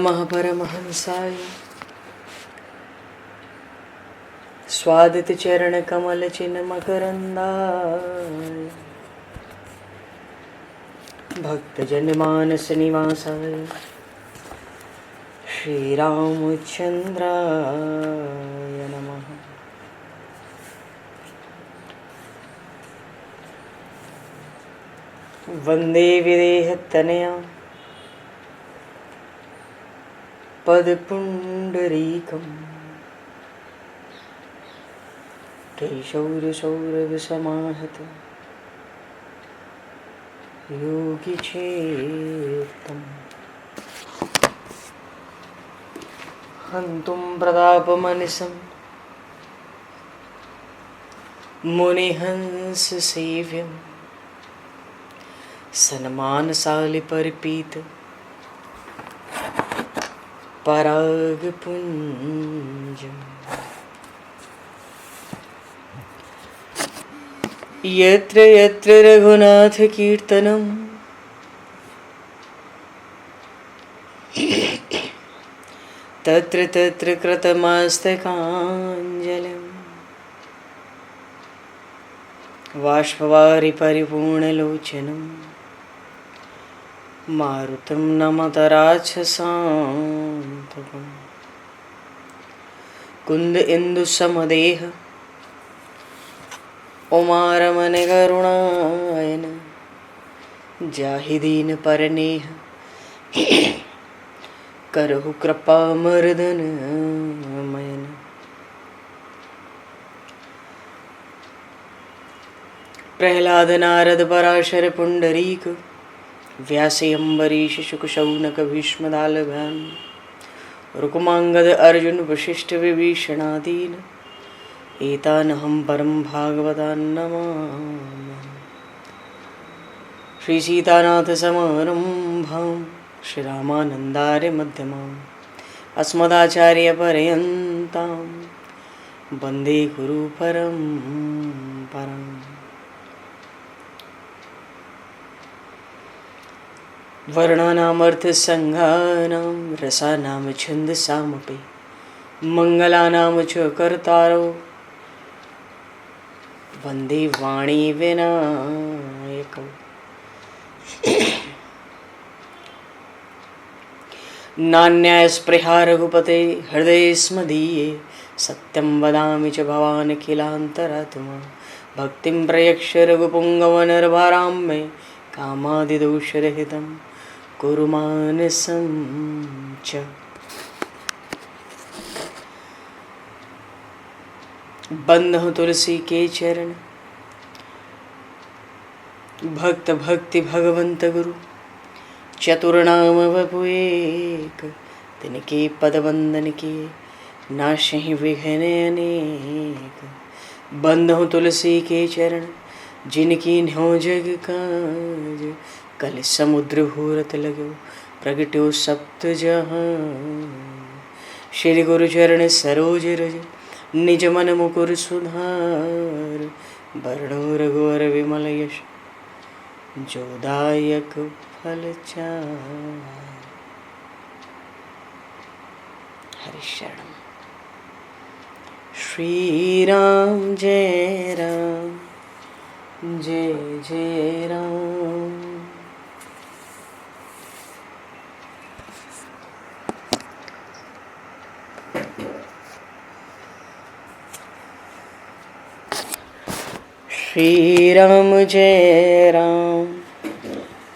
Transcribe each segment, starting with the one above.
महापरमहंसाय स्वादित चरण कमल चिन्ह मकरंदाय भक्तजन मानस निवासाय श्री रामचंद्राय नमः। वंदे विदेहतनया पदपुंडरीकं केशौरसौरभसमाहत योगिचेतं हन्तुं प्रतापमनिशं मुनिहंससेव्यं सन्मानशालिपरिपीत परागपुञ्जम् यत्र यत्र रघुनाथकीर्तनं तत्र तत्र कृतमस्तकाञ्जलिं बाष्पवारि परिपूर्णलोचनं मारुतं नमत राक्षसान्तकं कुन्द इंदुसमदेह उमारमण करुणायन जाहि दीन परनेह करहु कृपा मर्दन मयन। प्रहलाद नारद पराशर पुंडरीक व्यासे अम्बरीश शुक शौनक भीष्म दालभान रुक्मांगद अर्जुन वशिष्ठ विभीषणादीन एतानहं परम भागवतान् नमामि। श्री सीतानाथ समारंभां श्री रामानन्दार्य मध्यमाम् अस्मदाचार्य पर्यन्तां वन्दे गुरु परम्पराम्। वर्णानामर्थ संज्ञानां रसानां छन्दसामपि मंगलानां च कर्तारो वन्दे वाणी विनायकौ। नान्यास्पृहा रघुपते हृदये स्मदीये सत्यं वदामि च भवान् किलान्तरात्मा भक्तिं प्रयक्ष रघुपुङ्गवनर्वरां मे कामादिदोषरहितं कुरु मानसं च। बंधु तुलसी के चरण भक्त भक्ति भगवंत गुरु चतुर्नाम वपु एक तिनके पद वंदन के नाशहि विघ्न अनेक। बंधु तुलसी के चरण जिनकी न्यो जग काज कल समुद्र घोरत लगो प्रगट्यो सप्त जहां। श्री गुरु चरण सरोज रज निज मन मुकुर सुधार वर्णो रघुवर विमल यश जोदायक फल चार। हरि शरण। श्री राम जय राम जय जय राम। श्री राम जय राम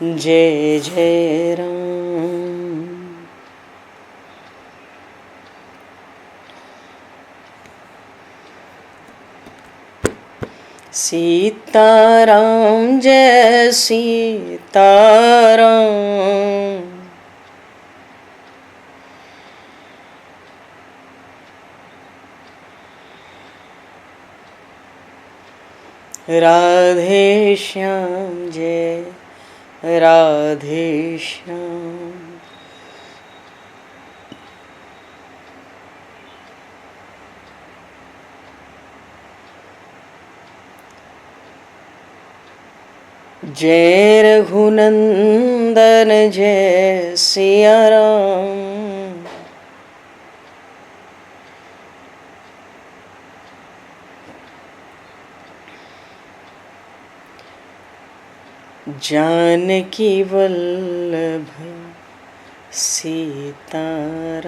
जय जय राम। सीताराम जय सीताराम राधे श्याम जय राधे श्याम। जय रघुनंदन जय सिया राम। जानकी वल्लभ सीताराम।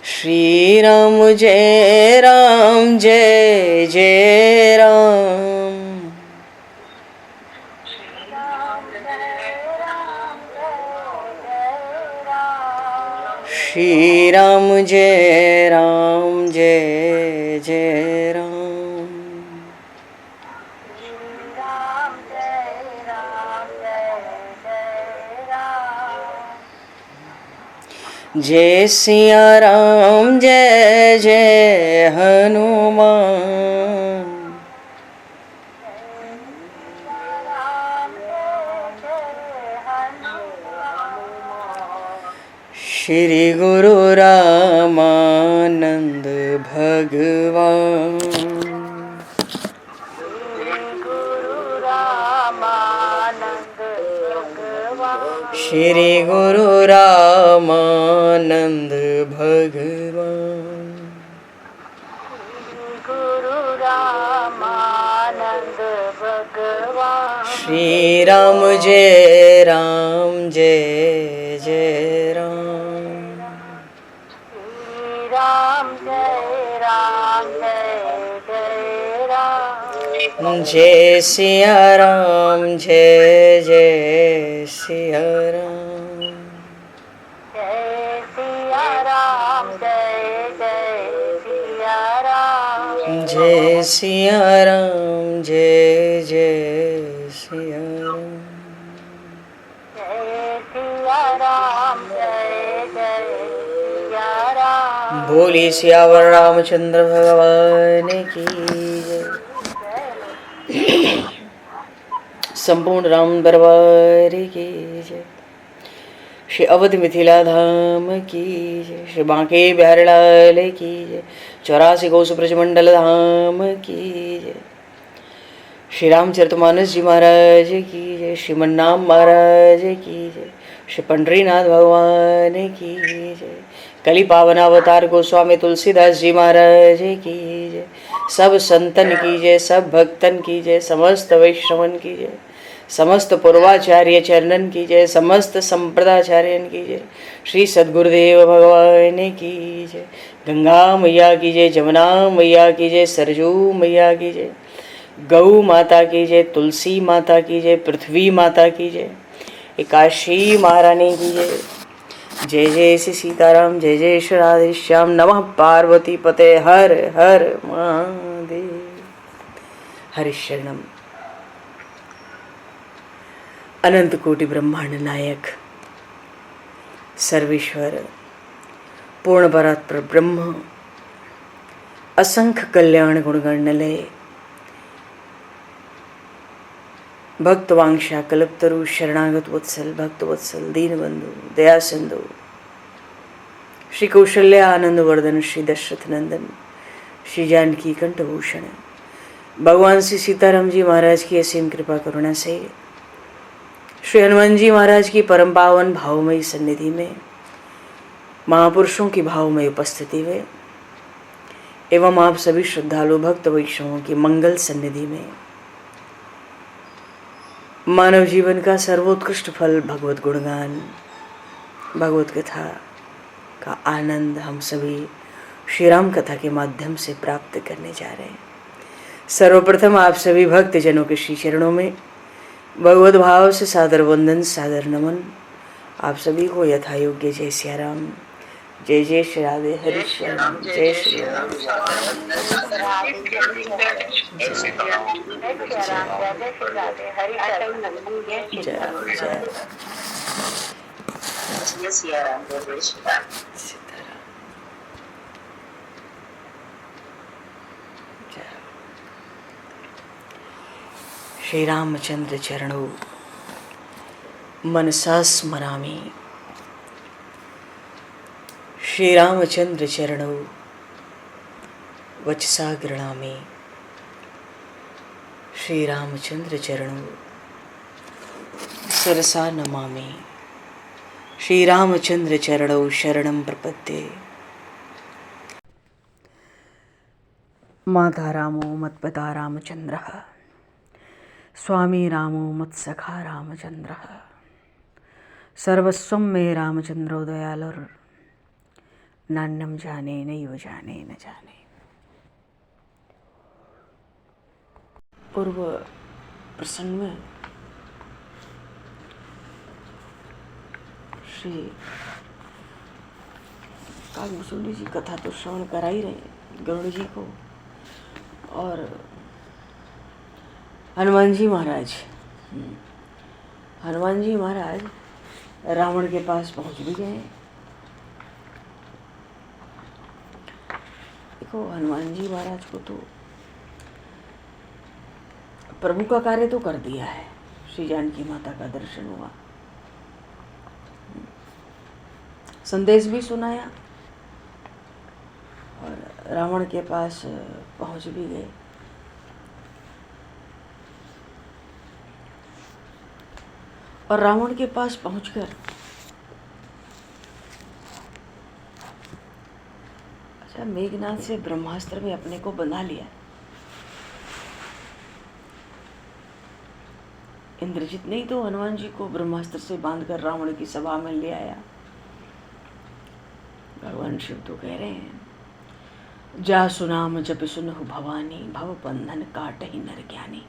श्री राम जय राम जय जय राम। श्री राम जय राम जय जय राम। जय सिया राम जय जय हनुमान। श्री गुरु रामानंद भगवान। श्री गुरु रामानंद भगवान। श्री राम जय राम जय जय राम। जय सिया राम जय जय सिया राम। जय सिया राम जय जय सिया राम। बोली सियावर रामचंद्र भगवान की जय। संपूर्ण राम दरबार की जय। श्री अवध मिथिला धाम की जय। श्री बांके बिहारी लाल की जय। 84 कोस ब्रजमंडल धाम की जय। श्री रामचरितमानस जी महाराज की जय। श्रीमन्नाम महाराज की जय। श्री पंडरीनाथ भगवान की जय। कली पावन अवतार गोस्वामी तुलसीदास जी महाराज की जय। सब संतन की जय, सब भक्तन की जय, समस्त वैष्णवन की जय, समस्त पूर्वाचार्य चरणन की जय, समस्त संप्रदाचार्यन की जय। श्री सद्गुरुदेव भगवान की जय। गंगा मैया की जय, जमुना मैया की जय, सरजू मैया की जय, गौ माता की जय, तुलसी माता की जय, पृथ्वी माता की जय, एकाशी महारानी की जय। जय जय श्री सीताराम, जय जय श्री राधेश्याम। नमः पार्वती पते हर हर महादेव। हरिशरणम। अनंत कोटि ब्रह्मांड नायक सर्वेश्वर पूर्ण परात्पर ब्रह्म असंख्य कल्याण गुणगणलय भक्तवांशा कल्पतरु शरणागत वत्सल भक्तवत्सल दीनबंधु दया सिंधु श्री कौशल्य आनंद वर्धन श्री दशरथ नंदन श्री जानकी कंठभूषण भगवान श्री सीताराम जी महाराज की असीम कृपा करुणा से श्री हनुमान जी महाराज की परम पावन भावमयी सन्निधि में महापुरुषों की भावमयी उपस्थिति में एवं आप सभी श्रद्धालु भक्त वैष्णवों की मंगल सन्निधि में मानव जीवन का सर्वोत्कृष्ट फल भगवत गुणगान भगवत कथा का आनंद हम सभी श्री राम कथा के माध्यम से प्राप्त करने जा रहे हैं। सर्वप्रथम आप सभी भक्त जनों के श्री चरणों में भगवत भाव से सादर वंदन सादर नमन। आप सभी को यथा योग्य जय सिया राम, जय जय श्री राधे हरि श्याम, जय श्री राम। श्री रामचंद्र चरणों मनसा स्मरामि। श्री रामचंद्र चरणों वचसा गृणामि। श्री रामचंद्र चरणों सरसा नमामि। श्री रामचंद्र चरणों शरणं प्रपद्ये। माता रामो मत्पिता रामचन्द्रः स्वामी रामो मत्सखा रामचन्द्रः सर्वस्वं मे रामचन्द्रो दयालुर् नान्यं जाने नैव जाने न जाने। पूर्व प्रसंग में श्री कागभूषुंडी जी कथा तो श्रवण करा ही रहे गरुड़ जी को, और हनुमान जी महाराज रावण के पास पहुंच भी गए। देखो, हनुमान जी महाराज को तो प्रभु का कार्य तो कर दिया है, श्री जानकी माता का दर्शन हुआ, संदेश भी सुनाया और रावण के पास पहुंच भी गए। और रावण के पास पहुंचकर अच्छा, मेघनाथ से ब्रह्मास्त्र में अपने को बंधा लिया। इंद्रजित ने तो हनुमान जी को ब्रह्मास्त्र से बांधकर रावण की सभा में ले आया। भगवान शिव तो कह रहे हैं, जा सुनाम जप सुनहु भवानी, भव बंधन काटहि नर ज्ञानी,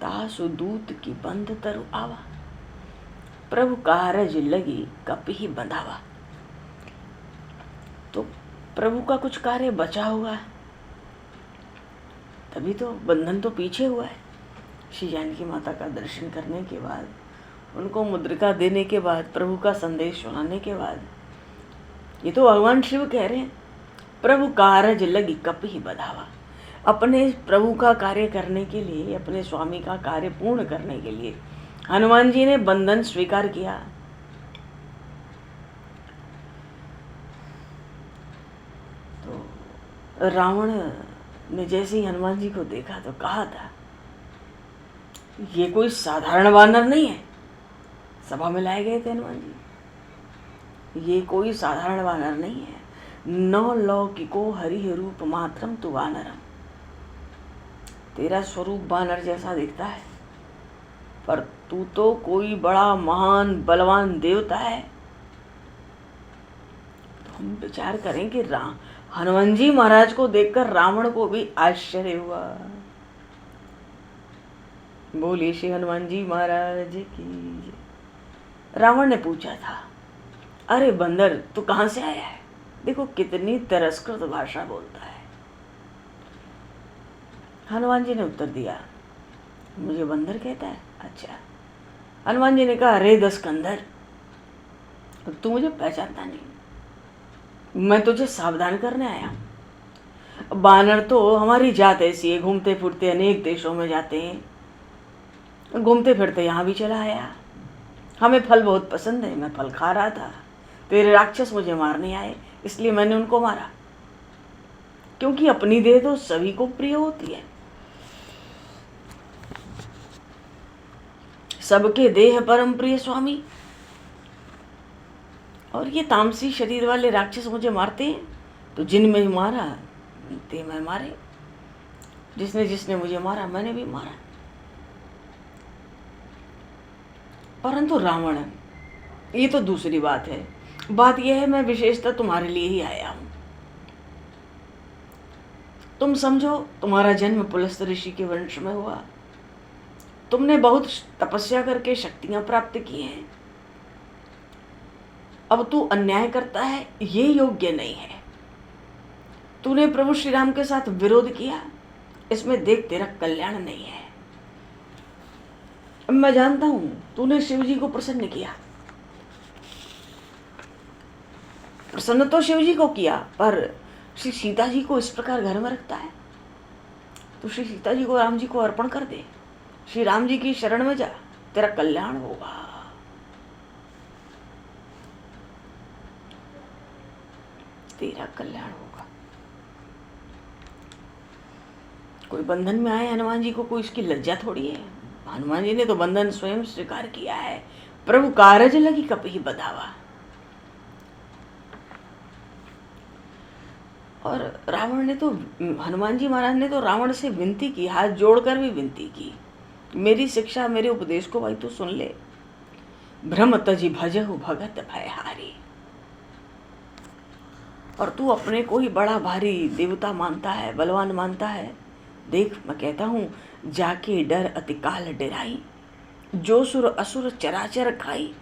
तासु दूत की बंध तरु आवा, प्रभु कारज लगी कपि बंधावा। तो प्रभु का कुछ कार्य बचा हुआ है, तभी तो बंधन तो पीछे हुआ है। श्री जानकी माता का दर्शन करने के बाद, उनको मुद्रिका देने के बाद, प्रभु का संदेश सुनाने के बाद, ये तो भगवान शिव कह रहे हैं, प्रभु कारज लगी कपि बंधावा। अपने प्रभु का कार्य करने के लिए, अपने स्वामी का कार्य पूर्ण करने के लिए हनुमान जी ने बंधन स्वीकार किया। तो रावण ने जैसे ही हनुमान जी को देखा तो कहा था, ये कोई साधारण वानर नहीं है। सभा में लाए गए थे हनुमान जी, ये कोई साधारण वानर नहीं है। नौ लौकिको हरि रूप मात्रम तु वानरम। तेरा स्वरूप वानर जैसा दिखता है, पर तू तो कोई बड़ा महान बलवान देवता है। तो हम विचार करें कि हनुमान जी महाराज को देखकर रावण को भी आश्चर्य हुआ। बोलिए श्री हनुमान जी महाराज की। रावण ने पूछा था, अरे बंदर, तू कहां से आया है? देखो कितनी तिरस्कृत भाषा बोलता है। हनुमान जी ने उत्तर दिया, मुझे बंदर कहता है? अच्छा। हनुमान जी ने कहा, अरे दशकंधर, तू मुझे पहचानता नहीं, मैं तुझे सावधान करने आया। बानर तो हमारी जात ऐसी है, घूमते फिरते अनेक देशों में जाते हैं, घूमते फिरते यहाँ भी चला आया। हमें फल बहुत पसंद है, मैं फल खा रहा था, तेरे राक्षस मुझे मारने आए, इसलिए मैंने उनको मारा, क्योंकि अपनी देह तो सभी को प्रिय होती है। सबके देह परम प्रिय स्वामी, और ये तामसी शरीर वाले राक्षस मुझे मारते हैं, तो जिनमें मारा ते मैं मारे, जिसने जिसने मुझे मारा मैंने भी मारा। परंतु रावण, ये तो दूसरी बात है। बात यह है, मैं विशेषतः तुम्हारे लिए ही आया हूं। तुम समझो, तुम्हारा जन्म पुलस्त ऋषि के वंश में हुआ, तुमने बहुत तपस्या करके शक्तियां प्राप्त की हैं। अब तू अन्याय करता है, ये योग्य नहीं है। तूने प्रभु श्री राम के साथ विरोध किया, इसमें देख तेरा कल्याण नहीं है। मैं जानता हूं तूने शिव जी को प्रसन्न किया, प्रसन्न तो शिव जी को किया, पर श्री सीता जी को इस प्रकार घर में रखता है, तो श्री सीता जी को राम जी को अर्पण कर दे, श्री राम जी की शरण में जा, तेरा कल्याण होगा। तेरा कल्याण होगा। कोई बंधन में आए हनुमान जी को, कोई इसकी लज्जा थोड़ी है। हनुमान जी ने तो बंधन स्वयं स्वीकार किया है। प्रभु कारज लगी कपि बंधावा। और रावण ने तो, हनुमान जी महाराज ने तो रावण से विनती की, हाथ जोड़कर भी विनती की, मेरी शिक्षा मेरे उपदेश को भाई तू सुन ले। भ्रम तजि भजहु भगत भयहारी। और तू अपने को ही बड़ा भारी देवता मानता है, बलवान मानता है। देख मैं कहता हूँ, जाके डर अति काल डराई, जो सुर असुर चराचर खाई।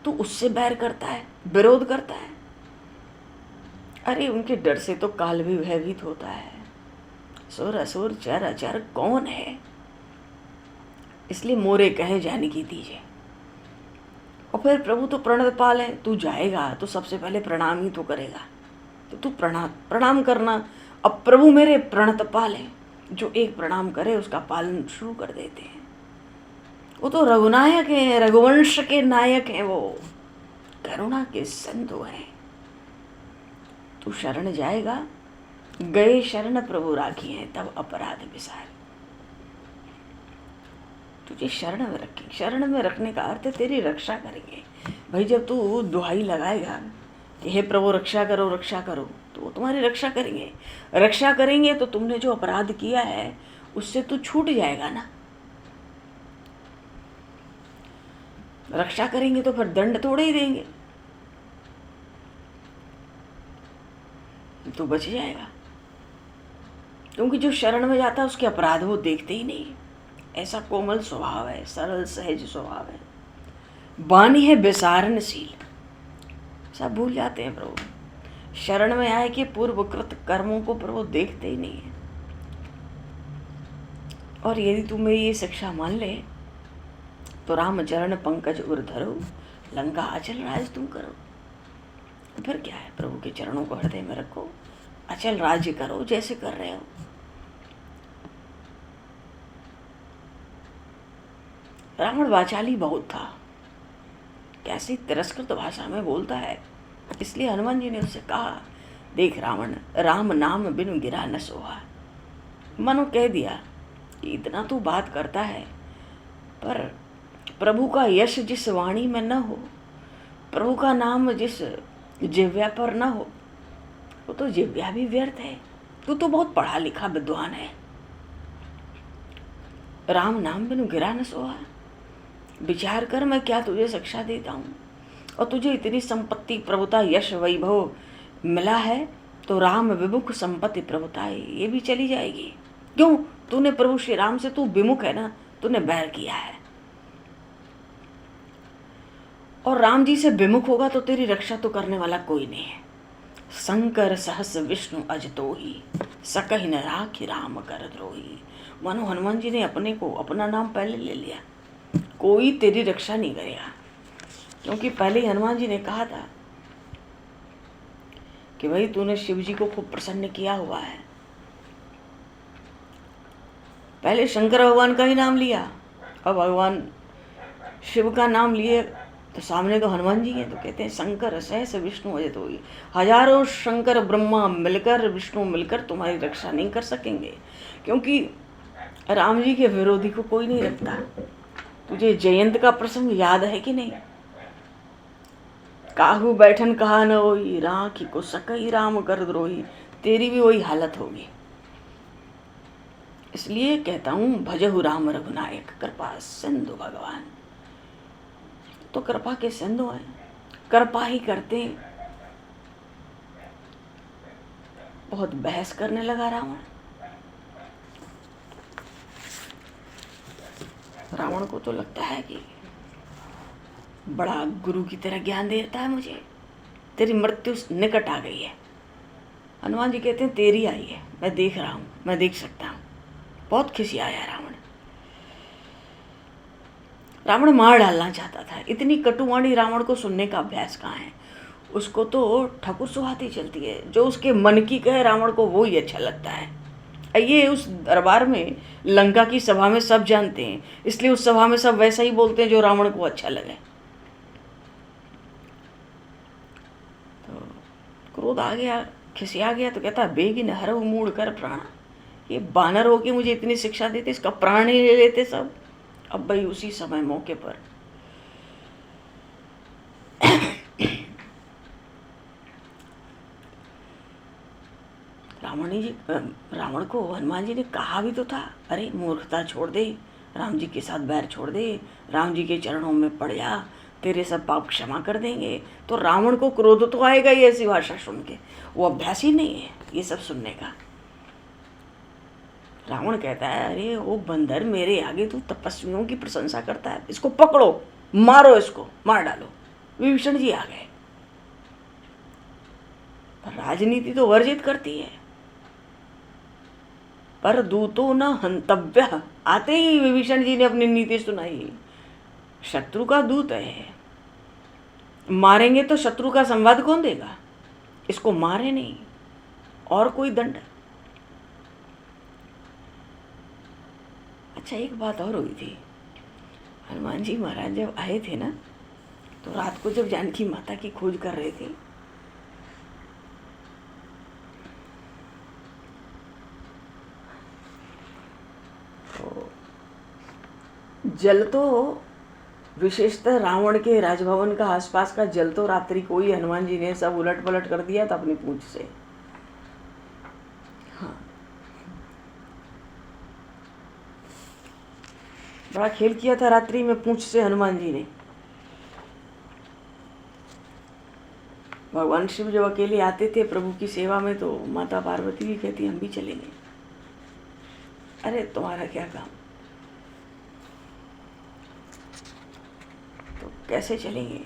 तू उससे बैर करता है, विरोध करता है। अरे उनके डर से तो काल भी भयभीत होता है। सुर असुर चर अचर कौन है? इसलिए मोरे कहे जानकी दीजिए। और फिर प्रभु तो प्रणतपाल है, तू जाएगा तो सबसे पहले प्रणाम ही तो करेगा, तो तू प्रणाम करना। अब प्रभु मेरे प्रणतपाल है, जो एक प्रणाम करे उसका पालन शुरू कर देते हैं। वो तो रघुनायक हैं, रघुवंश के नायक हैं, वो करुणा के सिंधु हैं। तू शरण जाएगा, गए शरण प्रभु राखी हैं, तब अपराध विसार। तुझे शरण में रखेंगे। शरण में रखने का अर्थ है तेरी रक्षा करेंगे। भाई जब तू दुहाई लगाएगा कि हे प्रभु रक्षा करो रक्षा करो, तो वो तुम्हारी रक्षा करेंगे। रक्षा करेंगे तो तुमने जो अपराध किया है उससे तू छूट जाएगा ना। रक्षा करेंगे तो फिर दंड थोड़े ही देंगे, तू बच जाएगा। क्योंकि जो शरण में जाता है उसके अपराध वो देखते ही नहीं। ऐसा कोमल स्वभाव है, सरल सहज स्वभाव है, वाणी है विसारणशील। सब भूल जाते हैं प्रभु। शरण में आए कि पूर्वकृत कर्मों को प्रभु देखते ही नहीं है। और यदि तुम मेरी ये शिक्षा मान ले तो राम चरण पंकज उर धरो, लंका अचल राज तुम करो। फिर क्या है, प्रभु के चरणों को हृदय में रखो, अचल राज्य करो जैसे कर रहे हो। रावण वाचाली बहुत था, कैसी तिरस्कृत भाषा में बोलता है। इसलिए हनुमान जी ने उससे कहा, देख रावण, राम नाम बिनु गिरा न सोहा। मनो कह दिया, इतना तू बात करता है, पर प्रभु का यश जिस वाणी में न हो, प्रभु का नाम जिस जिह्वा पर न हो, वो तो जिह्वा भी व्यर्थ है। तू तो बहुत पढ़ा लिखा विद्वान है। राम नाम बिनु गिरा न सोहा। विचार कर, मैं क्या तुझे शिक्षा देता हूँ, और तुझे इतनी संपत्ति प्रभुता यश वैभव मिला है, तो राम विमुख संपत्ति प्रभुता ये भी चली जाएगी। क्यों? तूने प्रभु श्री राम से, तू विमुख है ना, तूने बैर किया है। और राम जी से विमुख होगा तो तेरी रक्षा तो करने वाला कोई नहीं है। शंकर सहस विष्णु अज तो ही, सकहि न राखि राम कर द्रोही। मानो हनुमान जी ने अपने को, अपना नाम पहले ले लिया। कोई तेरी रक्षा नहीं करेगा, क्योंकि पहले ही हनुमान जी ने कहा था कि भाई तूने शिव जी को खूब प्रसन्न किया हुआ है। पहले शंकर भगवान का ही नाम लिया, अब भगवान शिव का नाम लिए तो सामने तो हनुमान जी हैं, तो कहते हैं शंकर सहस विष्णु अजय तो ही। हजारों शंकर ब्रह्मा मिलकर, विष्णु मिलकर तुम्हारी रक्षा नहीं कर सकेंगे, क्योंकि राम जी के विरोधी को कोई नहीं रखता। तुझे जयंत का प्रसंग याद है कि नहीं? काहू बैठन कहा न होई, राखी को सकई राम कर द्रोही। तेरी भी वही हालत होगी। इसलिए कहता हूं, भजहु राम रघुनायक, कृपा सिंधु भगवान। तो कृपा के सिंधु हैं, कृपा ही करते हैं। बहुत बहस करने लगा रावण। रावण को तो लगता है कि बड़ा गुरु की तरह ज्ञान देता है मुझे, तेरी मृत्यु निकट आ गई है। हनुमान जी कहते हैं तेरी आई है, मैं देख रहा हूँ, मैं देख सकता हूँ। बहुत खिसियाया रावण। रावण मार डालना चाहता था। इतनी कटुवाणी रावण को सुनने का अभ्यास कहाँ है। उसको तो ठकुर सुहाती चलती है, जो उसके मन की कहे रावण को वो ही अच्छा लगता है। ये उस दरबार में, लंका की सभा में सब जानते हैं, इसलिए उस सभा में सब वैसा ही बोलते हैं जो रावण को अच्छा लगे। तो क्रोध आ गया, खिसिया गया, तो कहता बेगिन हरहु मूढ़ कर प्राण। ये बानर होके मुझे इतनी शिक्षा देते, इसका प्राण ही ले लेते सब। अब भाई उसी समय मौके पर रावण को हनुमान जी ने कहा भी तो था, अरे मूर्खता छोड़ दे, राम जी के साथ बैर छोड़ दे, राम जी के चरणों में पड़ जा, तेरे सब पाप क्षमा कर देंगे। तो रावण को क्रोध तो आएगा ही ऐसी भाषा सुन के, वो अभ्यास ही नहीं है ये सब सुनने का। रावण कहता है, अरे वो बंदर, मेरे आगे तू तपस्वियों की प्रशंसा करता है, इसको पकड़ो, मारो, इसको मार डालो। विभीषण जी आ गए, पर राजनीति तो वर्जित करती है, पर दूतो न हंतव्य। आते ही विभीषण जी ने अपनी नीति सुनाई, शत्रु का दूत है, मारेंगे तो शत्रु का संवाद कौन देगा, इसको मारे नहीं, और कोई दंड। अच्छा, एक बात और हुई थी, हनुमान जी महाराज जब आए थे ना, तो रात को जब जानकी माता की खोज कर रहे थे, तो जल तो विशेषतः रावण के राजभवन का आसपास का जल तो रात्रि को ही हनुमान जी ने सब उलट पलट कर दिया था अपनी पूंछ से। हाँ, बड़ा खेल किया था रात्रि में पूंछ से हनुमान जी ने। भगवान शिव जब अकेले आते थे प्रभु की सेवा में, तो माता पार्वती भी कहती हम भी चलेंगे। अरे तुम्हारा क्या काम, तो कैसे चलेंगे।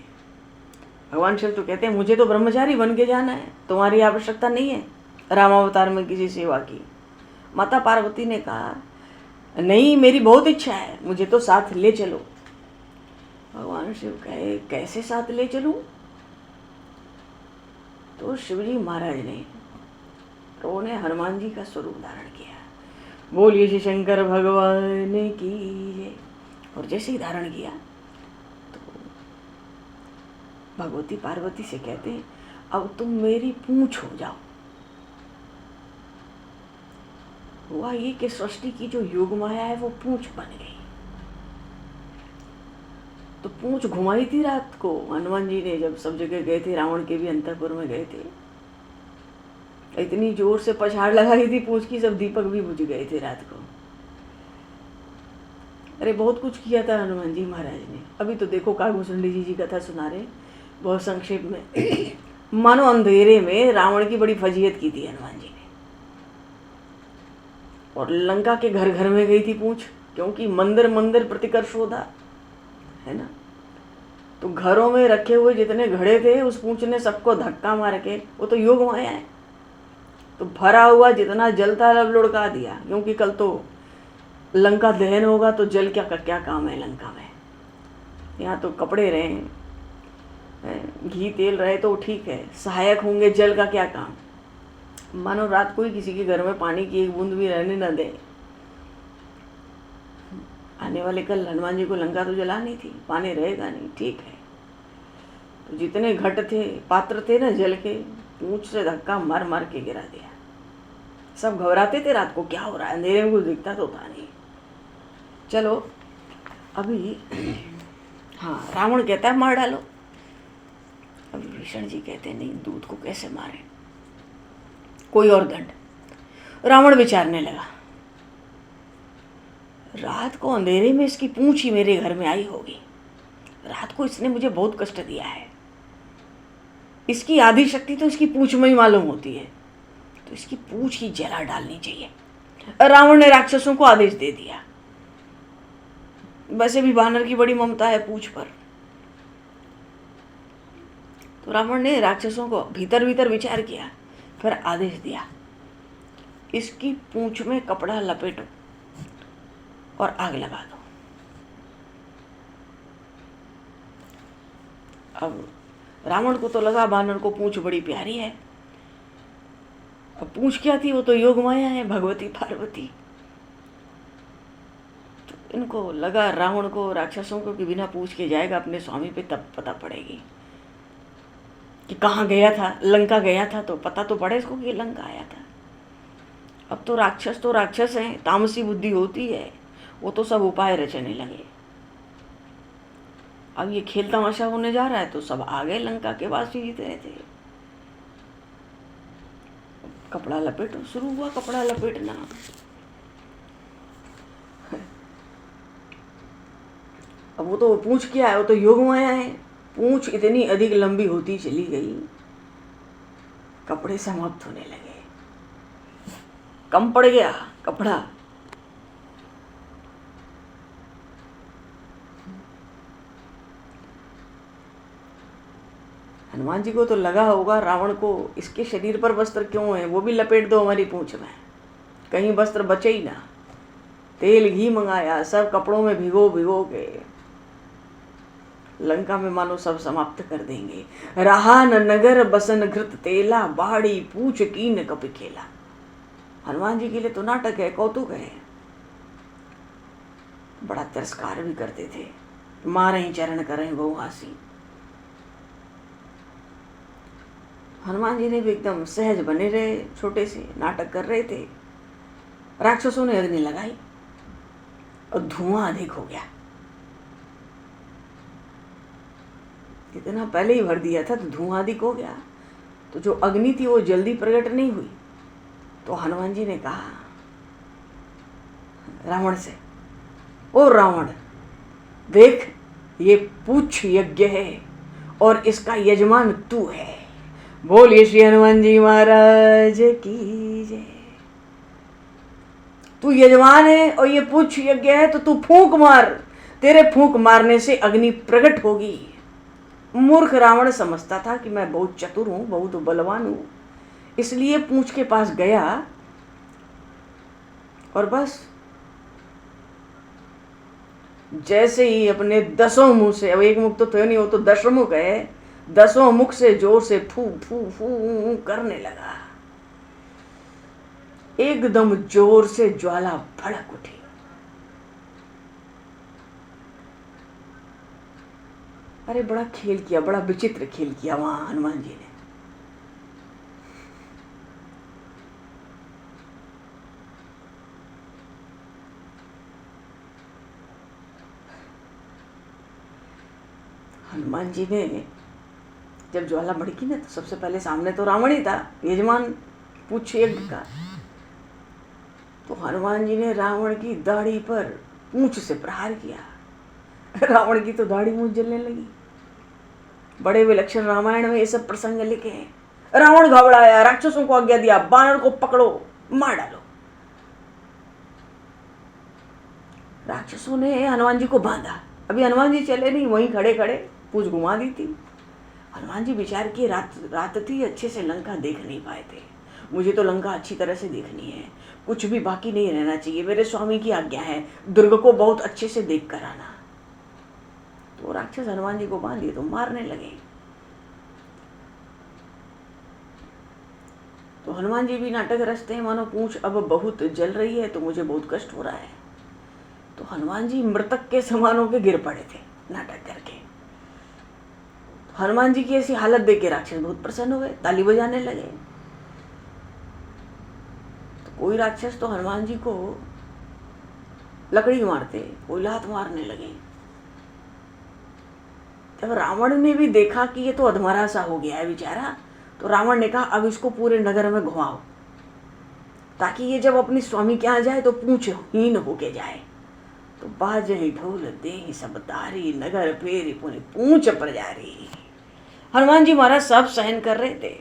भगवान शिव तो कहते हैं मुझे तो ब्रह्मचारी बन के जाना है, तुम्हारी आवश्यकता नहीं है रामावतार में किसी सेवा की। माता पार्वती ने कहा नहीं, मेरी बहुत इच्छा है, मुझे तो साथ ले चलो। भगवान शिव कहे कैसे साथ ले चलूं। तो शिवजी महाराज ने, प्रभु ने हनुमान जी का स्वरूप धारण किया, बोलिए श्री शंकर भगवान की जय। और जैसे ही धारण किया तो भगवती पार्वती से कहते हैं अब तुम मेरी पूंछ हो जाओ। हुआ ये कि सृष्टि की जो योग माया है वो पूंछ बन गई। तो पूंछ घुमाई थी रात को हनुमान जी ने, जब सब जगह गए थे, रावण के भी अंतःपुर में गए थे, इतनी जोर से पछाड़ लगाई थी पूंछ की, सब दीपक भी बुझ गए थे रात को। अरे बहुत कुछ किया था हनुमान जी महाराज ने। अभी तो देखो कागभूषण जी कथा सुना रहे बहुत संक्षेप में। मानो अंधेरे में रावण की बड़ी फजीयत की थी हनुमान जी ने। और लंका के घर घर में गई थी पूंछ, क्योंकि मंदिर मंदिर प्रतिकर्ष होता है ना, तो घरों में रखे हुए जितने घड़े थे उस पूंछ ने सबको धक्का मार के, वो तो योग माया है, तो भरा हुआ जितना जल था सब लुढ़का दिया। क्योंकि कल तो लंका दहन होगा, तो जल क्या काम है लंका में। यहाँ तो कपड़े रहे, घी तेल रहे तो ठीक है, सहायक होंगे, जल का क्या काम। मानो रात को ही किसी के घर में पानी की एक बूंद भी रहने न दे। आने वाले कल हनुमान जी को लंका तो जलानी थी, पानी रहेगा नहीं, ठीक है। तो जितने घट थे, पात्र थे ना जल के, पूंछ से धक्का मार मार के गिरा दिया। सब घबराते थे रात को, क्या हो रहा है, अंधेरे में कुछ दिखता तो था नहीं। चलो अभी हाँ, रावण कहता है मार डालो। अभी विभीषण जी कहते हैं नहीं, दूध को कैसे मारे, कोई और दंड। रावण विचारने लगा, रात को अंधेरे में इसकी पूंछ ही मेरे घर में आई होगी, रात को इसने मुझे बहुत कष्ट दिया है, इसकी आधी शक्ति तो इसकी पूंछ में ही मालूम होती है, तो इसकी पूंछ ही जला डालनी चाहिए। रावण ने राक्षसों को आदेश दे दिया। वैसे भी वानर की बड़ी ममता है पूंछ पर। तो रावण ने राक्षसों को भीतर भीतर विचार किया, फिर आदेश दिया इसकी पूंछ में कपड़ा लपेटो और आग लगा दो। अब रावण को तो लगा बानर को पूंछ बड़ी प्यारी है। अब पूंछ क्या थी, वो तो योग माया है, भगवती पार्वती। तो इनको लगा, रावण को, राक्षसों को, कि बिना पूछ के जाएगा अपने स्वामी पे, तब पता पड़ेगी कि कहाँ गया था, लंका गया था, तो पता तो पड़े इसको कि लंका आया था। अब तो राक्षस हैं, तामसी बुद्धि होती है, वो तो सब उपाय रचने लगे। अब ये खेल तमाशा होने जा रहा है, तो सब आ गए लंका के वासी जितने थे। कपड़ा लपेटो, शुरू हुआ कपड़ा लपेटना। अब वो तो पूंछ क्या है, वो तो योग माया है। पूंछ इतनी अधिक लंबी होती चली गई, कपड़े समाप्त होने लगे, कम पड़ गया कपड़ा। हनुमान जी को तो लगा होगा रावण को, इसके शरीर पर वस्त्र क्यों है, वो भी लपेट दो हमारी पूंछ में, कहीं वस्त्र बचे ही ना। तेल घी मंगाया, सब कपड़ों में भिगो भिगो के लंका में मानो सब समाप्त कर देंगे। रहा न नगर बसन घृत तेला, बाड़ी पूछ कीन कपि खेला। हनुमान जी के लिए तो नाटक है, कौतुक है, बड़ा तिरस्कार भी करते थे, मारे चरण करें बहुहासी। हनुमान जी ने भी एकदम सहज बने रहे, छोटे से नाटक कर रहे थे। राक्षसों ने अग्नि लगाई और धुआं अधिक हो गया। इतना पहले ही भर दिया था तो धुआं अधिक हो गया, तो जो अग्नि थी वो जल्दी प्रकट नहीं हुई। तो हनुमान जी ने कहा रावण से, ओ रावण, देख ये पूछ यज्ञ है और इसका यजमान तू है। बोलिए श्री हनुमान जी महाराज की जय। तू यजमान है और ये पूछ यज्ञ है, तो तू फूंक मार, तेरे फूंक मारने से अग्नि प्रकट होगी। मूर्ख रावण समझता था कि मैं बहुत चतुर हूं, बहुत बलवान हूं, इसलिए पूंछ के पास गया और बस जैसे ही अपने 10 मुख से, अब एक मुख तो थे नहीं, वो तो 10 मुख है, 10 मुख से जोर से फू फू फू करने लगा। एकदम जोर से ज्वाला भड़क उठी। अरे बड़ा खेल किया, बड़ा विचित्र खेल किया वहां हनुमान जी ने। हनुमान जी ने जब ज्वाला भड़की ना, तो सबसे पहले सामने तो रावण ही था, यजमान पूछ यज्ञ का। तो हनुमान जी ने रावण की दाढ़ी पर पूंछ से प्रहार किया। रावण की तो दाढ़ी मूंछ जलने लगी। बड़े विलक्षण रामायण में ये सब प्रसंग लिखे हैं। रावण घबराया, राक्षसों को आज्ञा दिया, बानर को पकड़ो, मार डालो। राक्षसों ने हनुमान जी को बांधा। अभी हनुमान जी चले नहीं, वहीं खड़े खड़े पूंछ घुमा दी थी। हनुमान जी विचार किए, रात थी, अच्छे से लंका देख नहीं पाए थे। मुझे तो लंका अच्छी तरह से देखनी है, कुछ भी बाकी नहीं रहना चाहिए, मेरे स्वामी की आज्ञा है, दुर्ग को बहुत अच्छे से देख कर आना। तो राक्षस हनुमान जी को बांध दिए तो मारने लगे। तो हनुमान जी भी नाटक रचते हैं, मानो पूंछ अब बहुत जल रही है तो मुझे बहुत कष्ट हो रहा है। तो हनुमान जी मृतक के समान होकर गिर पड़े थे नाटक करके। तो हनुमान जी की ऐसी हालत देख के राक्षस बहुत प्रसन्न हुए, ताली बजाने लगे। तो कोई राक्षस तो हनुमान जी को लकड़ी मारते, कोई लात मारने लगे। जब रावण ने भी देखा कि ये तो अधमरा सा हो गया है बेचारा, तो रावण ने कहा अब इसको पूरे नगर में घुमाओ, ताकि ये जब अपने स्वामी के यहाँ जाए तो पूंछ हीन होके जाए। तो बाजे ढोल दे सब तारी, नगर फेरी पुनि पूंछ पर जा रही। हनुमान जी महाराज सब सहन कर रहे थे,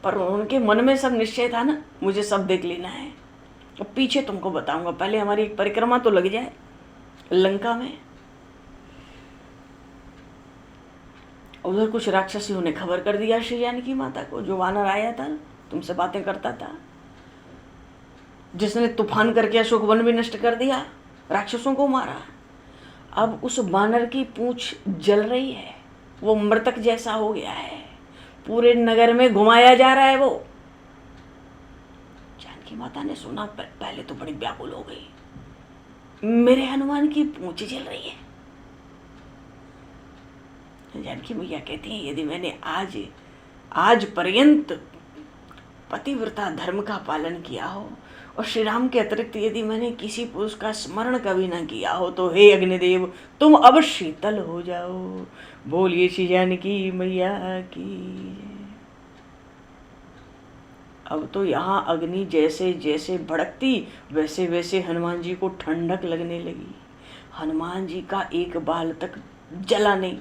पर उनके मन में सब निश्चय था ना, मुझे सब देख लेना है। अब पीछे तुमको बताऊंगा, पहले हमारी एक परिक्रमा तो लग जाए लंका में। उधर कुछ राक्षसियों ने खबर कर दिया श्री जानकी माता को, जो वानर आया था तुमसे बातें करता था, जिसने तूफान करके अशोक वन भी नष्ट कर दिया, राक्षसों को मारा। अब उस वानर की पूंछ जल रही है, वो मृतक जैसा हो गया है, पूरे नगर में घुमाया जा रहा है वो। जानकी माता ने सुना, पहले तो बड़ी व्याकुल हो गई, मेरे हनुमान की पूंछ जल रही है। जानकी मैया कहती हैं, यदि मैंने आज पर्यंत पतिव्रता धर्म का पालन किया हो और श्री राम के अतिरिक्त यदि मैंने किसी पुरुष का स्मरण कभी न किया हो, तो हे अग्निदेव तुम अब शीतल हो जाओ। बोलिए श्री जानकी मैया की। अब तो यहाँ अग्नि जैसे जैसे भड़कती वैसे वैसे हनुमान जी को ठंडक लगने लगी। हनुमान जी का एक बाल तक जला नहीं,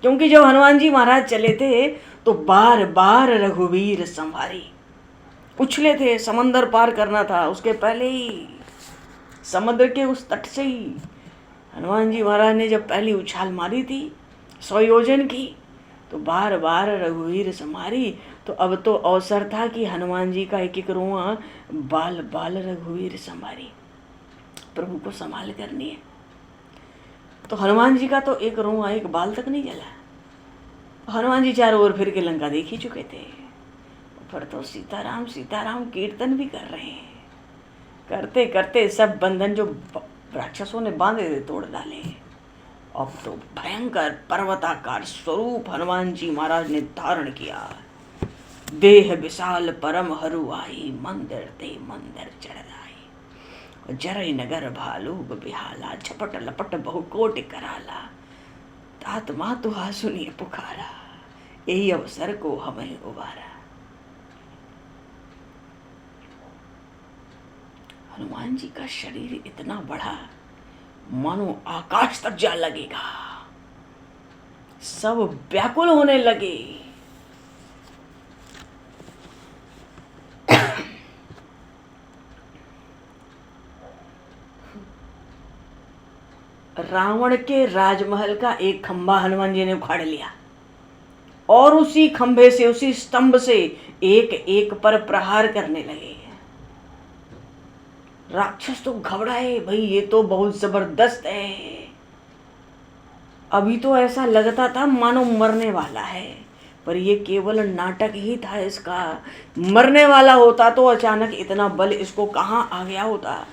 क्योंकि जब हनुमान जी महाराज चले थे तो बार बार रघुवीर संभारी उछले थे। समंदर पार करना था, उसके पहले ही समुद्र के उस तट से ही हनुमान जी महाराज ने जब पहली उछाल मारी थी 100 योजन की, तो बार बार रघुवीर संभारी। तो अब तो अवसर था कि हनुमान जी का एक एक रोआ बाल बाल रघुवीर संभारी, प्रभु को संभाल करनी है। तो हनुमान जी का तो एक रोआ एक बाल तक नहीं जला। हनुमान जी चारों ओर फिर के लंका देख ही चुके थे, पर तो सीताराम सीताराम कीर्तन भी कर रहे हैं। करते करते सब बंधन जो राक्षसों ने बांधे थे तोड़ डाले। अब तो भयंकर पर्वताकार स्वरूप हनुमान जी महाराज ने धारण किया। देह विशाल परम हरुआई, मंदिर ते मंदिर चढ़ आई। जरई नगर भालू बिहाला, झपट लपट बहुकोट कराला। तात मातु हा सुनिए पुकारा, यही अवसर को हमें उबारा। हनुमान जी का शरीर इतना बड़ा मानो आकाश तक जा लगेगा। सब व्याकुल होने लगे। रावण के राजमहल का एक खंभा हनुमान जी ने उखाड़ लिया और उसी खंभे से उसी स्तंभ से एक एक पर प्रहार करने लगे। राक्षस तो घबराए, भाई ये तो बहुत जबरदस्त है। अभी तो ऐसा लगता था मानो मरने वाला है, पर ये केवल नाटक ही था इसका। मरने वाला होता तो अचानक इतना बल इसको कहाँ आ गया होता।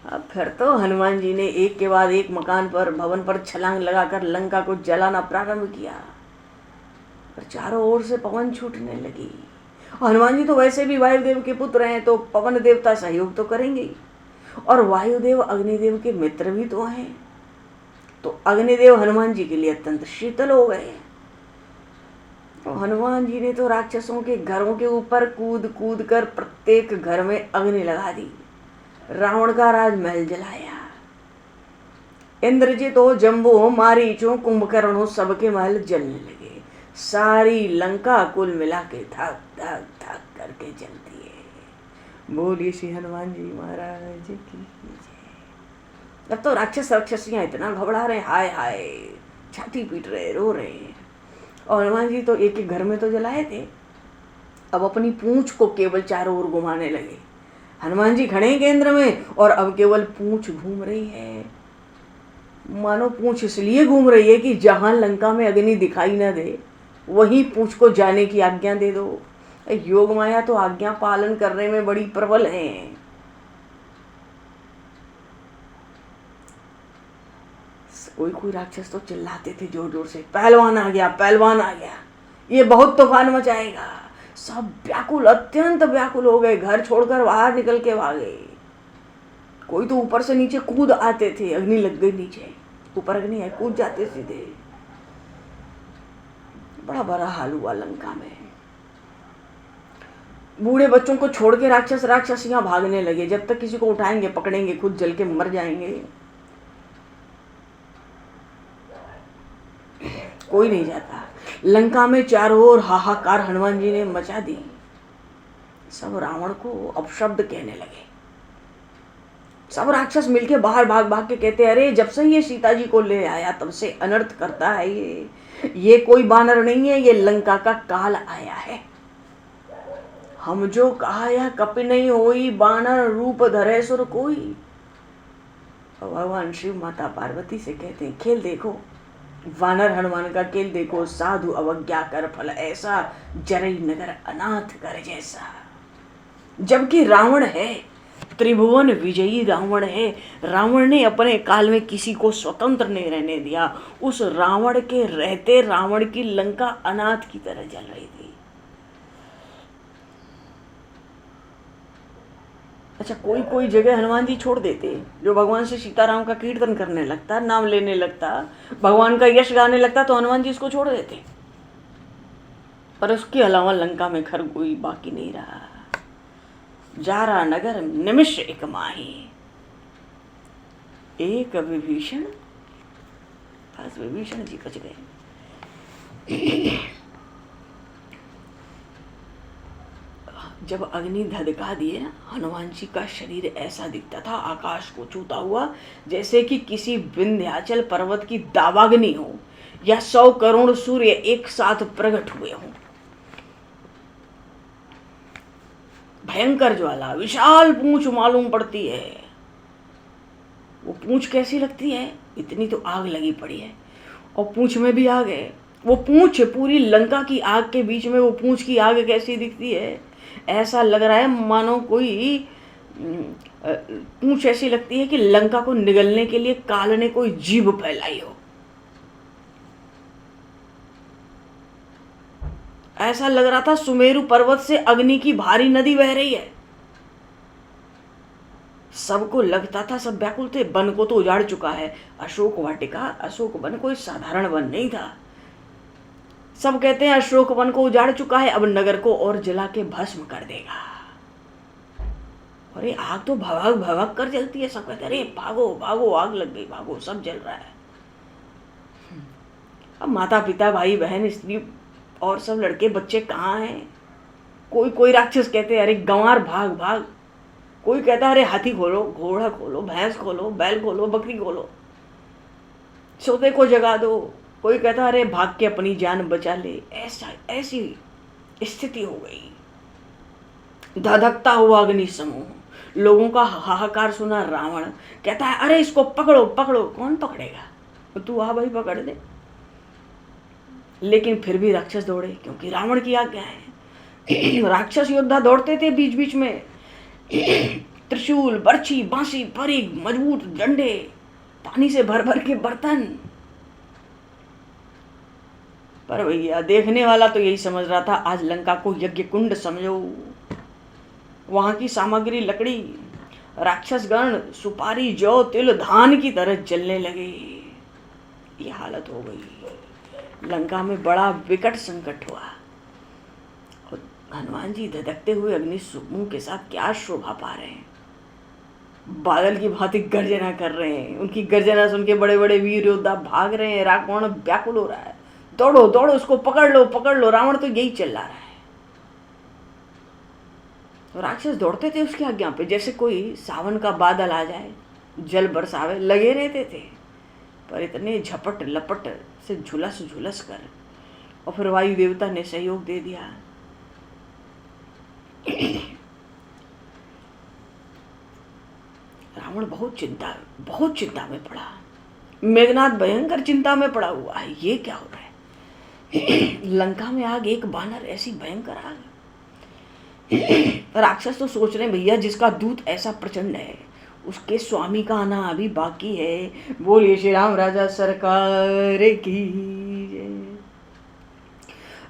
अब फिर तो हनुमान जी ने एक के बाद एक मकान पर भवन पर छलांग लगाकर लंका को जलाना प्रारंभ किया, पर चारों ओर से पवन छूटने लगी। हनुमान जी तो वैसे भी वायुदेव के पुत्र हैं, तो पवन देवता सहयोग तो करेंगे ही, और वायुदेव अग्निदेव के मित्र भी तो हैं। तो अग्निदेव हनुमान जी के लिए अत्यंत शीतल हो गए। तो हनुमान जी ने तो राक्षसों के घरों के ऊपर कूद कूद कर प्रत्येक घर में अग्नि लगा दी। रावण का राजमहल जलाया। इंद्रजित हो, जम्बो, मारीचो, कुंभकर्ण सबके महल जलने लगे। सारी लंका कुल मिला के धक धक धक करके जलती है। बोलिए श्री हनुमान जी महाराज की जय। अब तो राक्षस राक्षसियां इतना घबरा रहे, हाय हाय, छाती पीट रहे, रो रहे हैं। और हनुमान जी तो एक एक घर में तो जलाए थे, अब अपनी पूंछ को केवल चारों ओर घुमाने लगे। हनुमान जी खड़े हैं केंद्र में और अब केवल पूंछ घूम रही है। मानो पूंछ इसलिए घूम रही है कि जहां लंका में अग्नि दिखाई न दे वहीं पूंछ को जाने की आज्ञा दे दो। योग माया तो आज्ञा पालन करने में बड़ी प्रबल है। कोई कोई राक्षस तो चिल्लाते थे जोर जोर से, पहलवान आ गया, पहलवान आ गया, ये बहुत तूफान मचाएगा। सब व्याकुल, अत्यंत व्याकुल हो गए, घर छोड़कर बाहर निकल के भागे। कोई तो ऊपर से नीचे कूद आते थे, अग्नि लग गई नीचे, ऊपर अग्नि है, कूद जाते सीधे। बड़ा बड़ा हाल हुआ लंका में। बूढ़े बच्चों को छोड़ के राक्षस राक्षसियां भागने लगे। जब तक किसी को उठाएंगे पकड़ेंगे खुद जल के मर जाएंगे। कोई नहीं जाता। लंका में चारों ओर हाहाकार हनुमान जी ने मचा दी। सब रावण को अपशब्द कहने लगे। सब राक्षस मिलके बाहर भाग भाग के कहते, अरे जब से ये सीता जी को ले आया तब से अनर्थ करता है ये कोई बानर नहीं है, ये लंका का काल आया है। हम जो कहा या कपि नहीं होई, बानर रूप धरे सुर कोई। भगवान शिव माता पार्वती से कहते हैं, खेल देखो, वानर हनुमान का खेल देखो। साधु अवज्ञा कर फल ऐसा, जरई नगर अनाथ कर जैसा। जबकि रावण है, त्रिभुवन विजयी रावण है। रावण ने अपने काल में किसी को स्वतंत्र नहीं रहने दिया। उस रावण के रहते रावण की लंका अनाथ की तरह जल रही थी। अच्छा, कोई कोई जगह हनुमान जी छोड़ देते, जो भगवान से सीताराम का कीर्तन करने लगता, नाम लेने लगता, भगवान का यश गाने लगता, तो हनुमान जी इसको छोड़ देते पर उसके अलावा लंका में घर कोई बाकी नहीं रहा। जा रहा नगर निमिष एक माही, एक विभीषण, बस विभीषण जी बच गए। जब अग्नि धधका दिए ना, हनुमान जी का शरीर ऐसा दिखता था आकाश को छूता हुआ, जैसे कि किसी विंध्याचल पर्वत की दावाग्नि हो या 100 करोड़ सूर्य एक साथ प्रकट हुए हों। भयंकर ज्वाला, विशाल पूंछ मालूम पड़ती है। वो पूंछ कैसी लगती है? इतनी तो आग लगी पड़ी है और पूंछ में भी आग है। वो पूंछ पूरी लंका की आग के बीच में, वो पूंछ की आग कैसी दिखती है? ऐसा लग रहा है मानो कोई पूंछ ऐसी लगती है कि लंका को निगलने के लिए काल ने कोई जीभ फैलाई हो। ऐसा लग रहा था सुमेरु पर्वत से अग्नि की भारी नदी बह रही है। सबको लगता था, सब व्याकुल थे। वन को तो उजाड़ चुका है। अशोक वाटिका, अशोक वन कोई साधारण वन नहीं था। सब कहते हैं अशोक वन को उजाड़ चुका है, अब नगर को और जला के भस्म कर देगा। अरे आग तो भभक भभक कर जलती है। सब कहते हैं अरे भागो भागो, आग लग गई, भागो, सब जल रहा है। अब माता पिता भाई बहन स्त्री और सब लड़के बच्चे कहाँ हैं? कोई राक्षस कहते हैं अरे गंवार भाग भाग। कोई कहता है अरे हाथी खोलो, घोड़ा खोलो, भैंस खोलो, बैल खोलो, बकरी खोलो, सोते को जगा दो। कोई कहता है अरे भाग के अपनी जान बचा ले। ऐसी स्थिति हो गई। धधकता हुआ अग्नि समूह, लोगों का हाहाकार सुना रावण कहता है अरे इसको पकड़ो पकड़ो। कौन पकड़ेगा? तू आ भाई पकड़ दे। लेकिन फिर भी राक्षस दौड़े, क्योंकि रावण की आज्ञा है। राक्षस योद्धा दौड़ते थे बीच बीच में, त्रिशूल, बर्छी, बांसी, परिग, मजबूत डंडे, पानी से भर भर के बर्तन। पर भैया देखने वाला तो यही समझ रहा था आज लंका को यज्ञ कुंड समझो। वहां की सामग्री लकड़ी, राक्षस गण सुपारी, जौ, तिल, धान की तरह जलने लगे। ये हालत हो गई। लंका में बड़ा विकट संकट हुआ। और हनुमान जी धधकते हुए अग्नि समूह के साथ क्या शोभा पा रहे हैं। बादल की भांति गर्जना कर रहे हैं। उनकी गर्जना सुन के बड़े बड़े वीर योद्धा भाग रहे हैं। रावण व्याकुल हो रहा है, दौड़ो दौड़ो, उसको पकड़ लो पकड़ लो। रावण तो यही चिल्ला रहा है। तो राक्षस दौड़ते थे उसकी आज्ञा पे, जैसे कोई सावन का बादल आ जाए, जल बरसावे, लगे रहते थे। पर इतने झपट लपट से झुलस कर, और फिर वायु देवता ने सहयोग दे दिया। रावण बहुत चिंता में पड़ा। मेघनाथ भयंकर चिंता में पड़ा हुआ है। ये क्या हो रहा है? लंका में आग, एक बानर, ऐसी भयंकर आग। राक्षस तो सोच रहे हैं भैया जिसका दूत ऐसा प्रचंड है उसके स्वामी का आना अभी बाकी है। बोलिए श्री राम राजा सरकार की।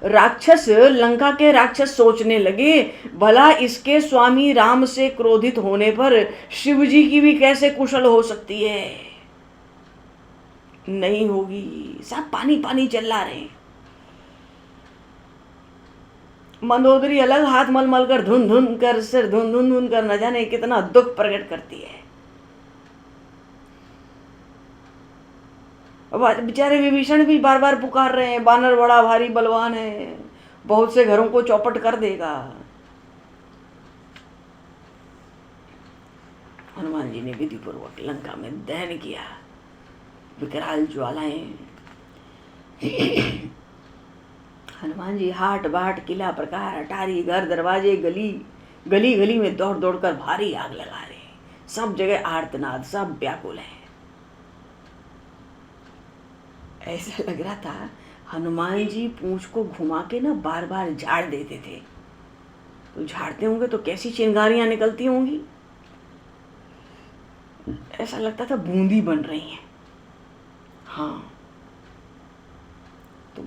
राक्षस, लंका के राक्षस सोचने लगे भला इसके स्वामी राम से क्रोधित होने पर शिव जी की भी कैसे कुशल हो सकती है। नहीं होगी। सब पानी पानी चिल्ला रहे हैं। मंदोदरी अलग हाथ मल मल कर, धुन धुन कर, सिर धुन धुन धुन कर, न जाने कितना दुख प्रकट करती है। बेचारे विभीषण भी बार बार पुकार रहे हैं, बानर बड़ा भारी बलवान है, बहुत से घरों को चौपट कर देगा। हनुमान जी ने विधि पूर्वक लंका में दहन किया। विकराल ज्वालाएं। हनुमान जी हाट बाट, किला, प्रकार, अटारी, घर, दरवाजे, गली गली में दौड़ दौड़ कर भारी आग लगा रहे हैं। सब जगह आर्तनाद, सब व्याकुल है। ऐसा लग रहा था हनुमान जी पूंछ को घुमा के ना बार बार झाड़ देते थे। तो झाड़ते होंगे तो कैसी चिंगारियां निकलती होंगी। ऐसा लगता था बूंदी बन रही हैं। हाँ, तो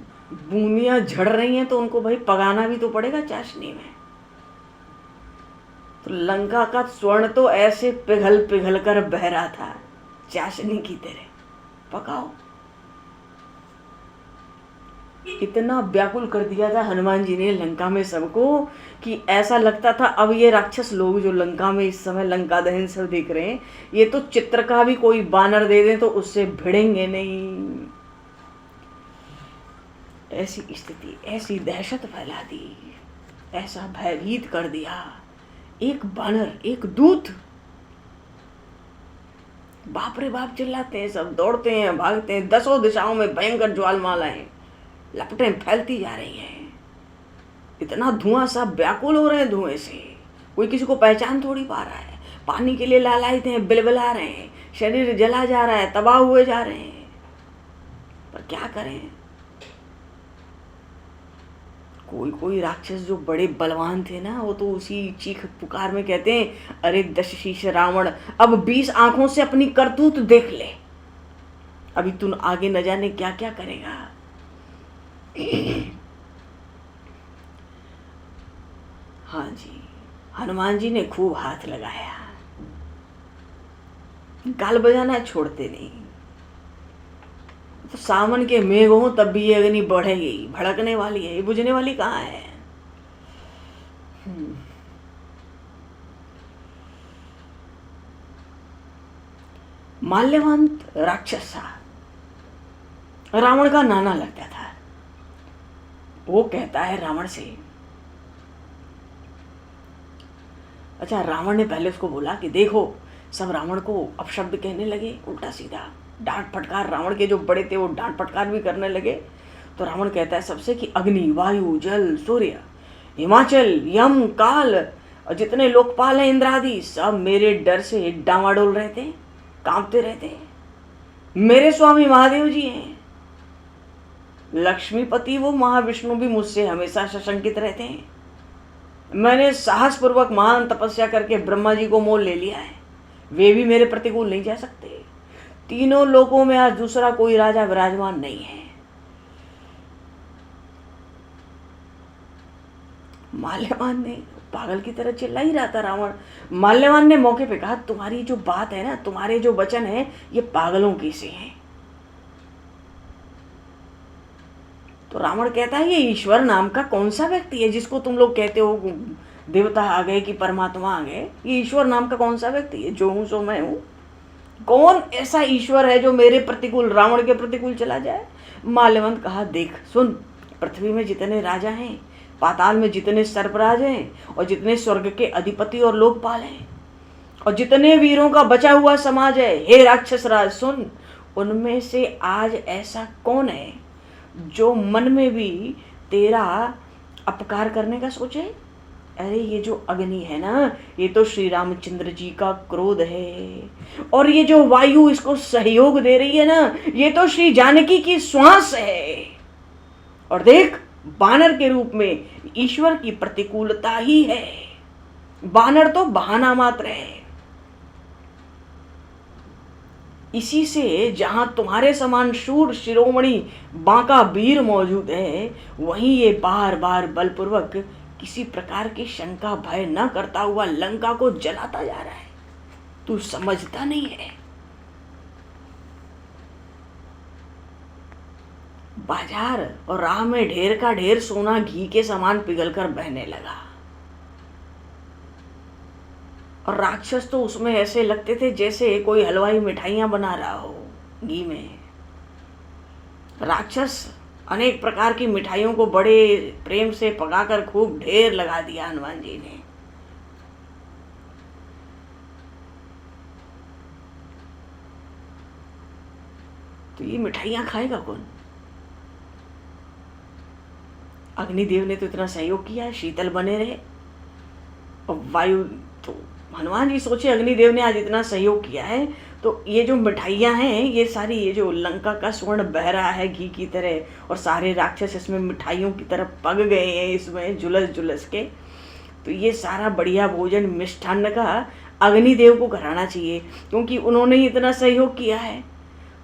बूंदियां झड़ रही हैं तो उनको भाई पगाना भी तो पड़ेगा चाशनी में। तो लंका का स्वर्ण तो ऐसे पिघल पिघल कर बह रहा था चाशनी की तरह। पकाओ। इतना व्याकुल कर दिया था हनुमान जी ने लंका में सबको कि ऐसा लगता था अब ये राक्षस लोग जो लंका में इस समय लंका दहन सब देख रहे हैं, ये तो चित्र का भी कोई बानर दे दें तो उससे भिड़ेंगे नहीं। ऐसी स्थिति, ऐसी दहशत फैला दी, ऐसा भयभीत कर दिया। एक बानर, एक दूत, बाप रे बाप चिल्लाते हैं, सब दौड़ते हैं, भागते हैं, दसों दिशाओं में भयंकर ज्वालमालाएं, लपटें फैलती जा रही हैं। इतना धुआं, सब व्याकुल हो रहे हैं धुएं से, कोई किसी को पहचान थोड़ी पा रहा है। पानी के लिए लालायित हैं, बिलबिला रहे हैं, शरीर जला जा रहा है, तबाह हुए जा रहे हैं, पर क्या करें। कोई कोई राक्षस जो बड़े बलवान थे ना, वो तो उसी चीख पुकार में कहते हैं, अरे दशशीष रावण, अब 20 आंखों से अपनी करतूत देख ले, अभी तू आगे न जाने क्या क्या करेगा। हाँ जी, हनुमान जी ने खूब हाथ लगाया, गाल बजाना छोड़ते नहीं। तो सावन के मेघ हो तब भी ये अग्नि बढ़ेगी, भड़कने वाली है, ये बुझने वाली कहाँ है। माल्यवंत राक्षस था, रावण का नाना लगता था। वो कहता है रावण से, अच्छा, रावण ने पहले उसको बोला कि देखो, सब रावण को अपशब्द कहने लगे, उल्टा सीधा डांट फटकार, रावण के जो बड़े थे वो डांट फटकार भी करने लगे। तो रावण कहता है सबसे कि अग्नि, वायु, जल, सूर्य, हिमाचल, यम, काल और जितने लोकपाल हैं, इंद्रादि, सब मेरे डर से डामाडोल रहते हैं, कांपते रहते हैं। मेरे स्वामी महादेव जी हैं, लक्ष्मीपति वो महाविष्णु भी मुझसे हमेशा सशंकित रहते हैं। मैंने साहसपूर्वक महान तपस्या करके ब्रह्मा जी को मोल ले लिया है, वे भी मेरे प्रतिकूल नहीं जा सकते। तीनों लोकों में आज दूसरा कोई राजा विराजमान नहीं है। माल्यवान ने पागल की तरह चिल्ला ही रहा था रावण। माल्यवान ने मौके पे कहा, तुम्हारी जो बात है ना, तुम्हारे जो वचन है, ये पागलों की से हैं। तो रावण कहता है, ये ईश्वर नाम का कौन सा व्यक्ति है जिसको तुम लोग कहते हो देवता आ गए कि परमात्मा आ गए? ये ईश्वर नाम का कौन सा व्यक्ति है? जो हूं सो मैं हूं। कौन ऐसा ईश्वर है जो मेरे प्रतिकूल, रावण के प्रतिकूल चला जाए? माल्यवंत कहा, देख सुन, पृथ्वी में जितने राजा हैं, पाताल में जितने सर्पराज हैं, और जितने स्वर्ग के अधिपति और लोकपाल हैं, और जितने वीरों का बचा हुआ समाज है, हे राक्षस राज सुन, उनमें से आज ऐसा कौन है जो मन में भी तेरा अपकार करने का सोचे? अरे ये जो अग्नि है ना, ये तो श्री रामचंद्र जी का क्रोध है, और ये जो वायु इसको सहयोग दे रही है ना, ये तो श्री जानकी की श्वास है। और देख, बानर के रूप में ईश्वर की प्रतिकूलता ही है। बानर तो बहाना मात्र है। इसी से जहां तुम्हारे समान शूर शिरोमणि बांका वीर मौजूद है, वहीं ये बार बार बलपूर्वक किसी प्रकार की शंका भय न करता हुआ लंका को जलाता जा रहा है। तू समझता नहीं है। बाजार और राह में ढेर का ढेर सोना घी के समान पिघलकर बहने लगा, और राक्षस तो उसमें ऐसे लगते थे जैसे कोई हलवाई मिठाइयां बना रहा हो घी में। राक्षस अनेक प्रकार की मिठाइयों को बड़े प्रेम से पकाकर खूब ढेर लगा दिया हनुमान जी ने। तो ये मिठाइयां खाएगा कौन? अग्निदेव ने तो इतना सहयोग किया, शीतल बने रहे, और वायु तो हनुमान जी सोचे अग्निदेव ने आज इतना सहयोग किया है, तो ये जो मिठाइयाँ हैं, ये सारी, ये जो लंका का स्वर्ण बह रहा है घी की तरह, और सारे राक्षस इसमें मिठाइयों की तरफ पग गए हैं इसमें झुलस झुलस के, तो ये सारा बढ़िया भोजन मिष्ठान्न का अग्निदेव को कराना चाहिए, क्योंकि उन्होंने ही इतना सहयोग किया है।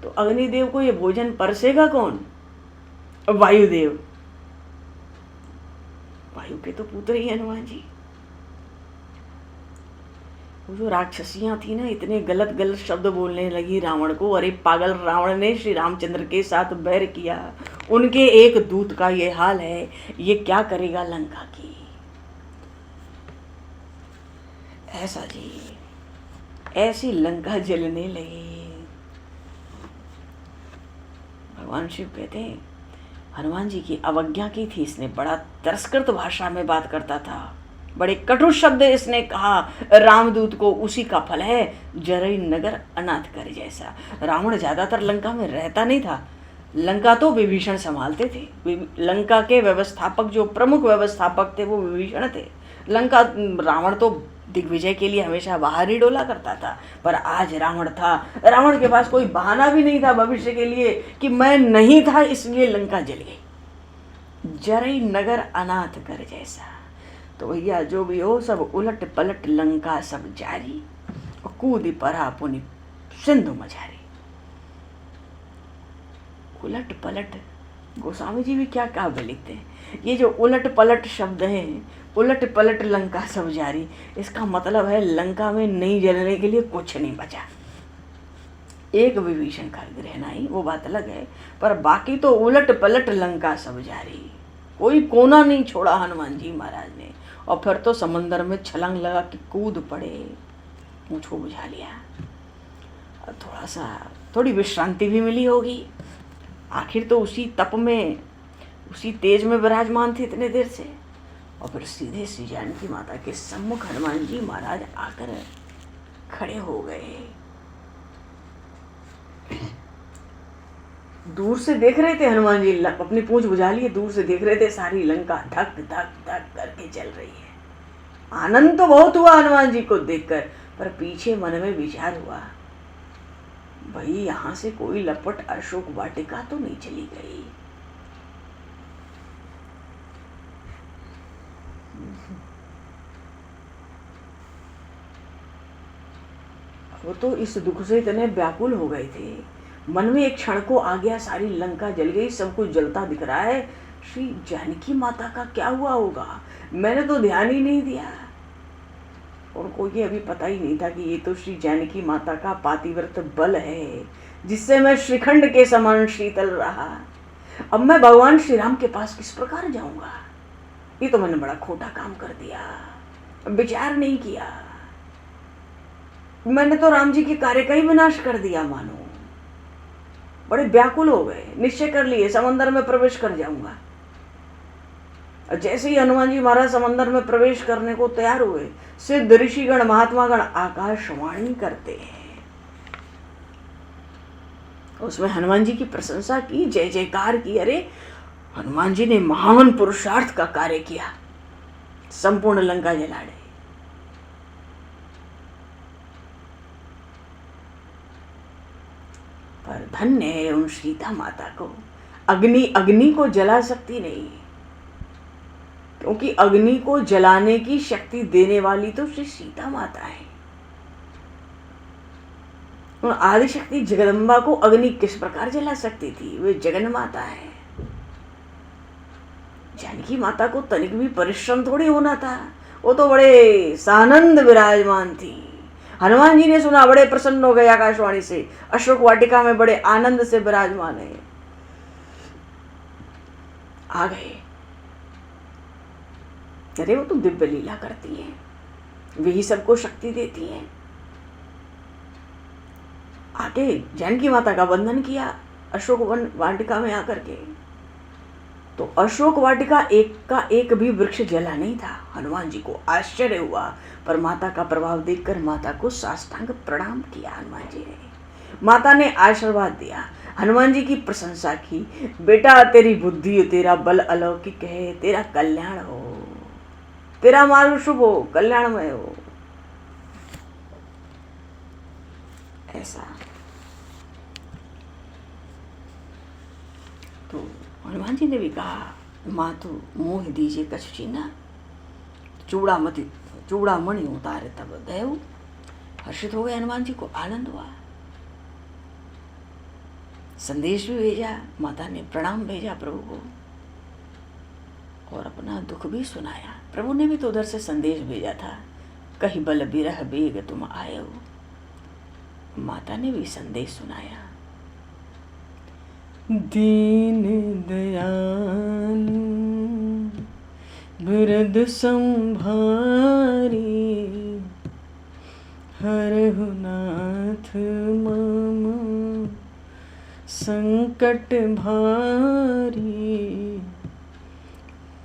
तो अग्निदेव को ये भोजन परसेगा कौन? वायुदेव। वायु के तो पुत्र ही हनुमान जी। वो जो राक्षसियां थी ना, इतने गलत गलत शब्द बोलने लगी रावण को। अरे पागल, रावण ने श्री रामचंद्र के साथ बैर किया, उनके एक दूत का ये हाल है, ये क्या करेगा लंका की। ऐसा जी, ऐसी लंका जलने लगी। भगवान शिव कहते हैं हनुमान जी की अवज्ञा की थी इसने, बड़ा तिरस्कृत भाषा में बात करता था, बड़े कटु शब्द इसने कहा रामदूत को, उसी का फल है जरई नगर अनाथ कर जैसा। रावण ज्यादातर लंका में रहता नहीं था, लंका तो विभीषण संभालते थे। लंका के व्यवस्थापक, जो प्रमुख व्यवस्थापक थे वो विभीषण थे। लंका, रावण तो दिग्विजय के लिए हमेशा बाहर ही डोला करता था, पर आज रावण था। रावण के पास कोई बहाना भी नहीं था भविष्य के लिए कि मैं नहीं था इसलिए लंका जल गई। जरई नगर अनाथ कर जैसा। तो भैया जो भी हो, सब उलट पलट लंका सब जारी, कूद परा पुनि सिंधु मझारी। उलट पलट, गोस्वामी जी भी क्या काव्य लिखते हैं। ये जो उलट पलट शब्द हैं, उलट पलट लंका सब जारी, इसका मतलब है लंका में नहीं जलने के लिए कुछ नहीं बचा। एक विभीषण का रहना ही वो बात अलग है, पर बाकी तो उलट पलट लंका सब जारी। कोई कोना नहीं छोड़ा हनुमान जी महाराज ने। और फिर तो समंदर में छलांग लगा के कूद पड़े, मुझको बुझा लिया। थोड़ी विश्रांति भी मिली होगी, आखिर तो उसी तप में, उसी तेज में विराजमान थे इतने देर से। और फिर सीधे श्री जानकी माता के सम्मुख हनुमान जी महाराज आकर खड़े हो गए। दूर से देख रहे थे हनुमान जी, अपनी पूंछ बुझा लिए, दूर से देख रहे थे सारी लंका धक धक धक करके चल रही है। आनंद तो बहुत हुआ हनुमान जी को देखकर, पर पीछे मन में विचार हुआ, भाई यहां से कोई लपट अशोक वाटिका तो नहीं चली गई। वो तो इस दुख से इतने व्याकुल हो गए थे, मन में एक क्षण को आ गया सारी लंका जल गई, सब कुछ जलता दिख रहा है, श्री जानकी माता का क्या हुआ होगा। मैंने तो ध्यान ही नहीं दिया, और को ये अभी पता ही नहीं था कि ये तो श्री जानकी माता का पातिव्रत बल है, जिससे मैं श्रीखंड के समान शीतल रहा। अब मैं भगवान श्री राम के पास किस प्रकार जाऊंगा। ये तो मैंने बड़ा खोटा काम कर दिया, विचार नहीं किया। मैंने तो राम जी के कार्य का ही विनाश कर दिया मानो। बड़े व्याकुल हो गए, निश्चय कर लिए समंदर में प्रवेश कर जाऊंगा। और जैसे ही हनुमान जी महाराज समंदर में प्रवेश करने को तैयार हुए, सिद्ध ऋषिगण महात्मागण आकाशवाणी करते हैं। उसमें हनुमान जी की प्रशंसा की, जय जयकार की। अरे हनुमान जी ने महान पुरुषार्थ का कार्य किया, संपूर्ण लंका जला डे। पर धन्य है उन सीता माता को। अग्नि को जला सकती नहीं, क्योंकि अग्नि को जलाने की शक्ति देने वाली तो श्री सीता माता है। उन आदिशक्ति जगदम्बा को अग्नि किस प्रकार जला सकती थी, वे जगन माता है। जानकी माता को तनिक भी परिश्रम थोड़ी होना था, वो तो बड़े सानंद विराजमान थी। हनुमान जी ने सुना, बड़े प्रसन्न हो गए आकाशवाणी से, अशोक वाटिका में बड़े आनंद से विराजमान है। आ गए। अरे वो तो दिव्य लीला करती है, वही सबको शक्ति देती है। आके जानकी माता का वंदन किया अशोक वाटिका में आकर के। तो अशोक वाटिका एक का एक भी वृक्ष जला नहीं था। हनुमान जी को आश्चर्य हुआ, पर माता का प्रभाव देखकर माता को साष्टांग प्रणाम किया हनुमान जी ने। माता ने आशीर्वाद दिया, हनुमान जी की प्रशंसा की। बेटा तेरी बुद्धि, तेरा बल अलौकिक है, तेरा कल्याण हो, तेरा मार्ग शुभ हो, कल्याणमय हो। ऐसा तो हनुमान जी ने भी कहा, मातु मोह दीजिए कछु चीना, चूड़ामणि उतारे तब गए। हर्षित हो गए हनुमान जी को, आनंद हुआ। संदेश भी भेजा, माता ने प्रणाम भेजा प्रभु को, और अपना दुख भी सुनाया। प्रभु ने भी तो उधर से संदेश भेजा था, कही बल बिरह बेग तुम आए हो। माता ने भी संदेश सुनाया। दीन दयालु बिरद संभारी, हरहु नाथ मम संकट भारी।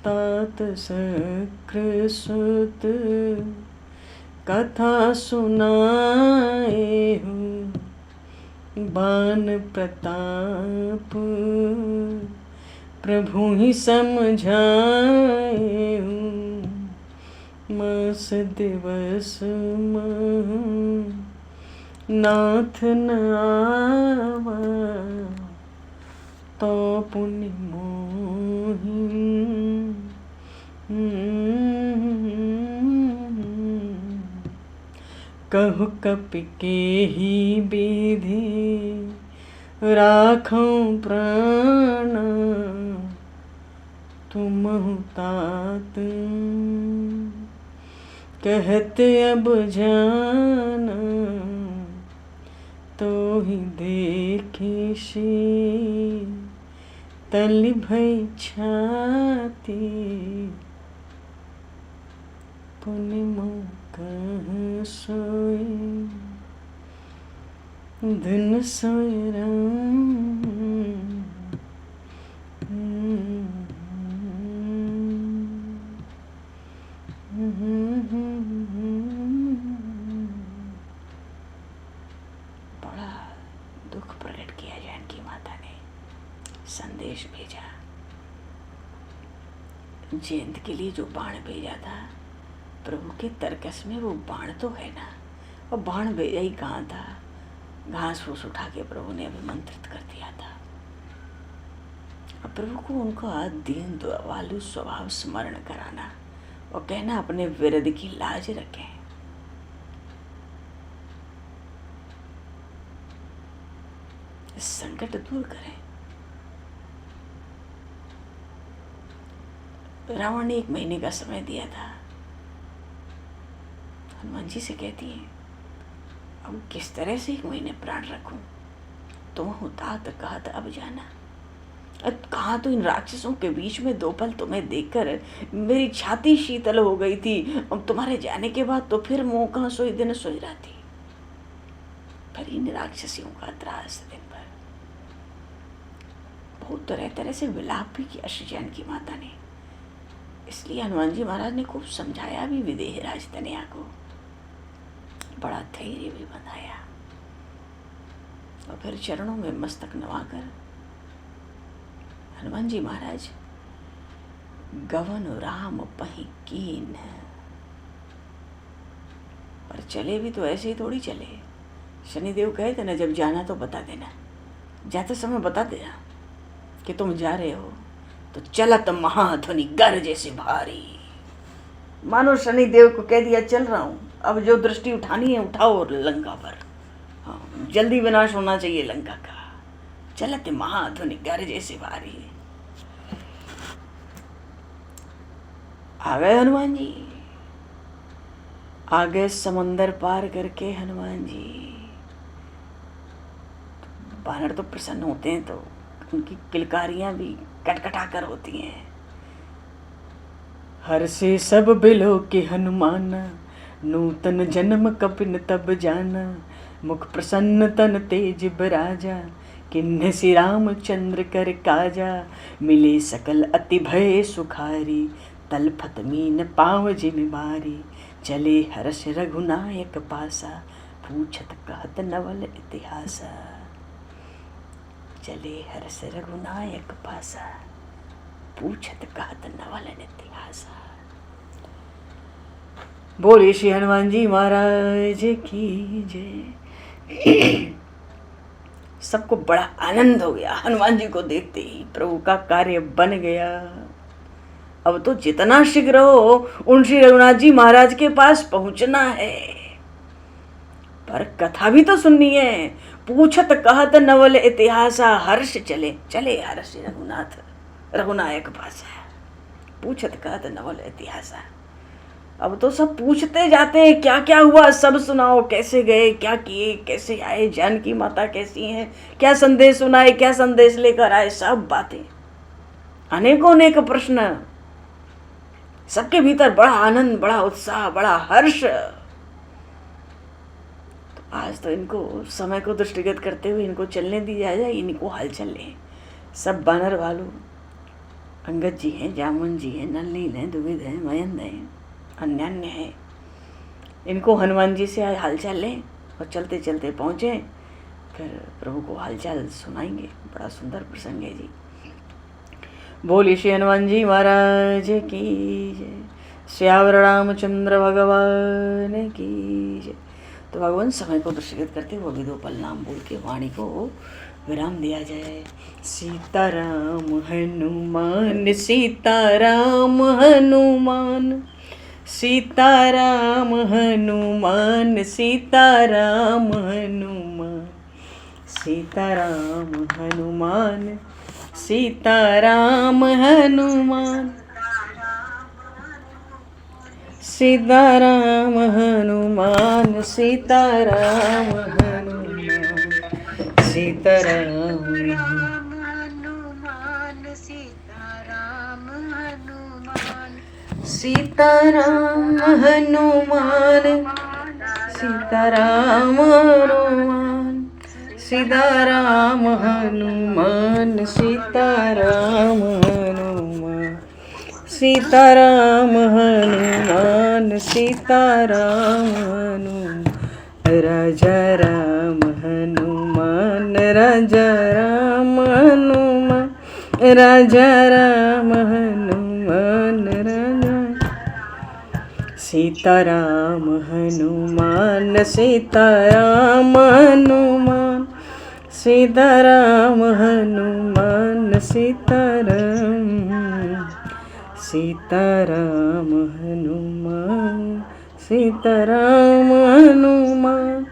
तात सक्र सुत कथा सुनाए हूँ, बान प्रताप प्रभु ही समझाए हूँ। मास दिवस मह नाथ न आवा, तो पुण्य मोहि कहु कपि के ही विधि, राखूं प्राण तुमहु तात। कहते अब जाना, तो ही देखे तल भई छाती। पुनि मोह कह सोई दिन सोई राम। बड़ा दुख प्रकट किया जानकी माता ने, संदेश भेजा। जयंत के लिए जो बाण भेजा था, प्रभु के तर्कस में वो बाण तो है ना, और बाण भेजा ही कहाँ था। घास फूस उठा के प्रभु ने अभिमंत्रित कर दिया था। अब प्रभु को उनका दीन दयालु स्वभाव स्मरण कराना और कहना अपने विरध की लाज रखें। संकट दूर करें। रावण ने 1 महीने का समय दिया था। हनुमान जी से कहती है, अब किस तरह से 1 महीने प्राण रखूं? तुम तात कहत अब जाना। कहा तो इन राक्षसों के बीच में 2 पल तुम्हें देखकर मेरी छाती शीतल हो गई थी। अब तुम्हारे जाने के बाद तो फिर मुँह कहाँ सोई दिन सोई राती। पर इन राक्षसियों का त्रास दिन भर। बहुत तरह तरह से विलाप भी किया श्री जानकी माता ने। इसलिए हनुमान जी महाराज ने खूब समझाया भी विदेहराज तनया को, बड़ा धैर्य भी बंधाया और फिर चरणों में मस्तक नवाकर हनुमान जी महाराज गवन राम पहि कीन। पर चले भी तो ऐसे ही थोड़ी चले। शनिदेव कहे थे ना, जब जाना तो बता देना, जाते समय बता देना कि तुम जा रहे हो। तो चलत महाध्वनि गरजे से भारी। मानो शनिदेव को कह दिया चल रहा हूं, अब जो दृष्टि उठानी है उठाओ लंका पर। हाँ, जल्दी विनाश होना चाहिए लंका का। चलत महाध्वनि गरजे से भारी। आ गए हनुमान जी, आ गए समंदर पार करके हनुमान जी। बानर तो प्रसन्न होते हैं तो उनकी किलकारियां भी कटकटा कर होती हैं। हर से सब बिलो के हनुमाना, नूतन जन्म कपिन तब जाना। मुख प्रसन्न तन तेज बराजा, किन्ह श्री रामचंद्र कर काजा। मिले सकल अति भय सुखारी, तलफत मीन पाँव जिन बारी। चले हर्ष रघुनायक पासा, पूछत कहत नवल इतिहासा। चले हर्ष रघुनायक पासा, पूछत कहत नवल इतिहासा। बोले श्री हनुमान जी महाराज की जय। सबको बड़ा आनंद हो गया हनुमान जी को देखते ही। प्रभु का कार्य बन गया। अब तो जितना शीघ्र हो उन श्री रघुनाथ जी महाराज के पास पहुंचना है। पर कथा भी तो सुननी है। पूछत कहत नवल इतिहासा, हर्ष चले चले हर्ष रघुनाथ रघुनायक पासा। पूछत कहत नवल इतिहासा। अब तो सब पूछते जाते हैं क्या क्या हुआ, सब सुनाओ, कैसे गए, क्या किए, कैसे आए, जानकी माता कैसी हैं, क्या संदेश सुनाए, क्या संदेश लेकर आए, सब बातें, अनेकों अनेक प्रश्न, सबके भीतर बड़ा आनंद, बड़ा उत्साह, बड़ा हर्ष। तो आज तो इनको समय को दृष्टिगत करते हुए इनको चलने दी जाए, इनको हलचल लें। सब बानर भालू, अंगद जी हैं, जामुन जी हैं, नलनील हैं, दुविध हैं, मयंद हैं, अन्यान्य है, इनको हनुमान जी से हालचाल लें और चलते चलते पहुँचे, फिर प्रभु को हालचाल सुनाएंगे। बड़ा सुंदर प्रसंग है जी। बोलिए श्री हनुमान जी महाराज की जय, श्यावर रामचंद्र भगवान की जय। तो भगवान समय को दृष्टिगत करते हुए भी 2 पल नाम बोल के वाणी को विराम दिया जाए। सीताराम हनुमान, सीताराम हनुमान, सीताराम हनुमान, सीताराम हनुमान, सीताराम हनुमान, सीताराम हनुमान, सीताराम हनुमान, सीताराम हनुमान, सीताराम हनुमान, सीताराम हनुमान, सीताराम हनुमान, सीताराम हनुमान, सीताराम हनुमान, सीताराम हनुमान, सीताराम हनुमान, सीताराम हनुमान, राजा राम हनुमान, राजा राम हनुमान, राजा राम हनुमान, राजा सीताराम हनुमान, सीताराम हनुमान, सीताराम हनुमान, सीताराम, सीताराम हनुमान, सीताराम हनुमान,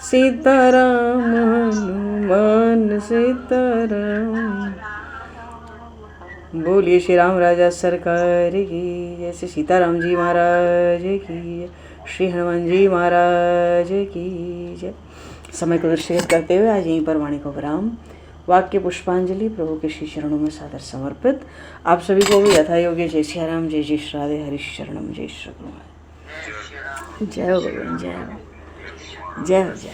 सीताराम हनुमान, सीताराम। बोलिए श्री राम राजा सरकार की जय, श्री सीताराम जी महाराज की जय, श्री हनुमान जी महाराज की जय। समय को दृष्टिगत करते हुए आज यहीं पर वाणी को विराम। वाक्य पुष्पांजलि प्रभु के श्री चरणों में सादर समर्पित। आप सभी को भी यथा योग्य जय श्री राम, जय जय श्री राधे, हरि शरणम, जय श्री गुरु, जय हो भगवान, जय हो, जय हो, जय।